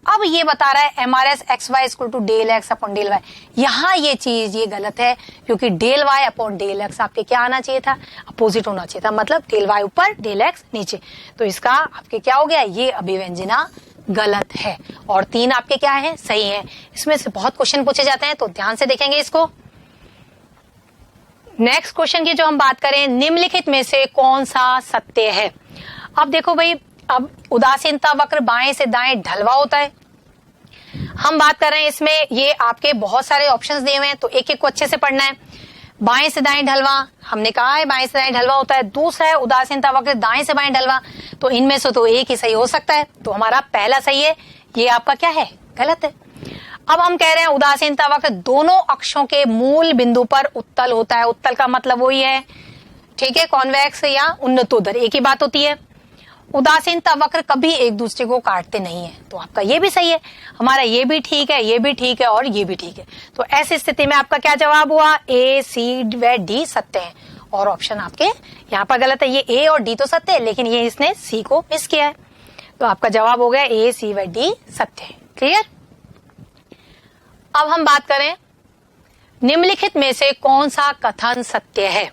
अब ये बता रहा है M R S X Y equal to del X upon del Y. यहाँ ये चीज ये गलत है, क्योंकि del Y upon del X आपके क्या आना चाहिए था? अपोजिट होना चाहिए था, मतलब डेल वाई ऊपर डेल एक्स नीचे। तो इसका आपके क्या हो गया? ये अभिव्यंजना गलत है। और 3 आपके क्या है? सही है। इसमें से बहुत क्वेश्चन पूछे जाते हैं, तो ध्यान से देखेंगे इसको। नेक्स्ट क्वेश्चन की जो हम बात करें, निम्नलिखित में से कौन सा सत्य है? अब देखो भाई, अब उदासीनता वक्र बाएं से दाएं ढलवा होता है। हम बात कर रहे हैं इसमें, ये आपके बहुत सारे ऑप्शंस दिए हुए हैं, तो एक एक को अच्छे से पढ़ना है। बाएं से दाएं ढलवा, हमने कहा है बाएं से दाएं ढलवा होता है। दूसरा है उदासीनता वक्र दाएं से बाएं ढलवा, तो इनमें से तो एक ही सही हो सकता है। तो हमारा पहला सही है, ये आपका क्या है? गलत है। अब हम कह रहे हैं उदासीनता वक्र दोनों अक्षों के मूल बिंदु पर उत्तल होता है। उत्तल का मतलब वही है, ठीक है, कॉन्वेक्स या उन्नतोदर, एक ही बात होती है। उदासीनता वक्र कभी एक दूसरे को काटते नहीं है, तो आपका ये भी सही है। हमारा ये भी ठीक है, ये भी ठीक है और ये भी ठीक है। तो ऐसी स्थिति में आपका क्या जवाब हुआ? ए, सी व डी सत्य है और ऑप्शन आपके यहाँ पर गलत है। ये ए और डी तो सत्य है, लेकिन ये इसने सी को मिस किया है, तो आपका जवाब हो गया ए, सी व डी सत्य है। क्लियर? अब हम बात करें निम्नलिखित में से कौन सा कथन सत्य है?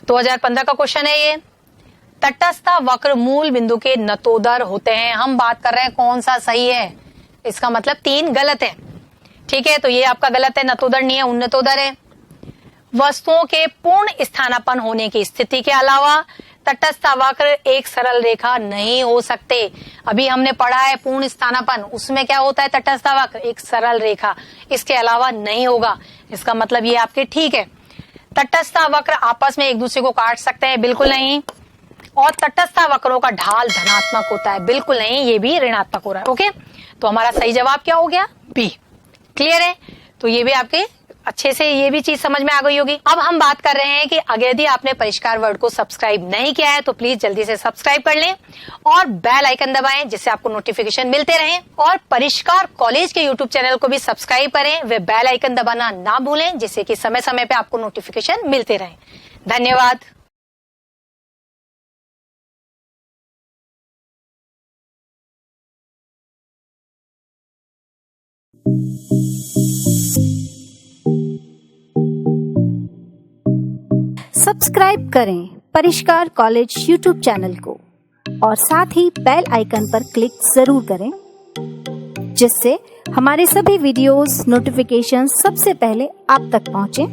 2015 का क्वेश्चन है ये। तटस्थ वक्र मूल बिंदु के नतोदर होते हैं। हम बात कर रहे हैं कौन सा सही है, इसका मतलब 3 गलत है। ठीक है, तो ये आपका गलत है, नतोदर नहीं है, उन्नतोदर है। वस्तुओं के पूर्ण स्थानापन्न होने की स्थिति के अलावा तटस्थ वक्र एक सरल रेखा नहीं हो सकते। अभी हमने पढ़ा है पूर्ण स्थानापन्न, उसमें क्या होता है? तटस्थ वक्र एक सरल रेखा, इसके अलावा नहीं होगा। इसका मतलब ये आपके ठीक है। तटस्थ वक्र आपस में एक दूसरे को काट सकते हैं? बिल्कुल नहीं। और तटस्थ वक्रों का ढाल धनात्मक होता है? बिल्कुल नहीं, ये भी ऋणात्मक हो रहा है। ओके, तो हमारा सही जवाब क्या हो गया? बी। क्लियर है? तो ये भी आपके अच्छे से ये भी चीज समझ में आ गई होगी। अब हम बात कर रहे हैं कि अगर यदि आपने परिष्कार वर्ल्ड को सब्सक्राइब नहीं किया है तो प्लीज जल्दी से सब्सक्राइब कर लें और बेल आइकन दबाएं, जिससे आपको नोटिफिकेशन मिलते रहें। और परिष्कार कॉलेज के यूट्यूब चैनल को भी सब्सक्राइब करें व बेल आइकन दबाना ना भूलें, जिससे कि समय समय पे आपको नोटिफिकेशन मिलते रहें। धन्यवाद। सब्सक्राइब करें परिष्कार कॉलेज यूट्यूब चैनल को और साथ ही बेल आइकन पर क्लिक जरूर करें, जिससे हमारे सभी वीडियोस नोटिफिकेशन सबसे पहले आप तक पहुंचे।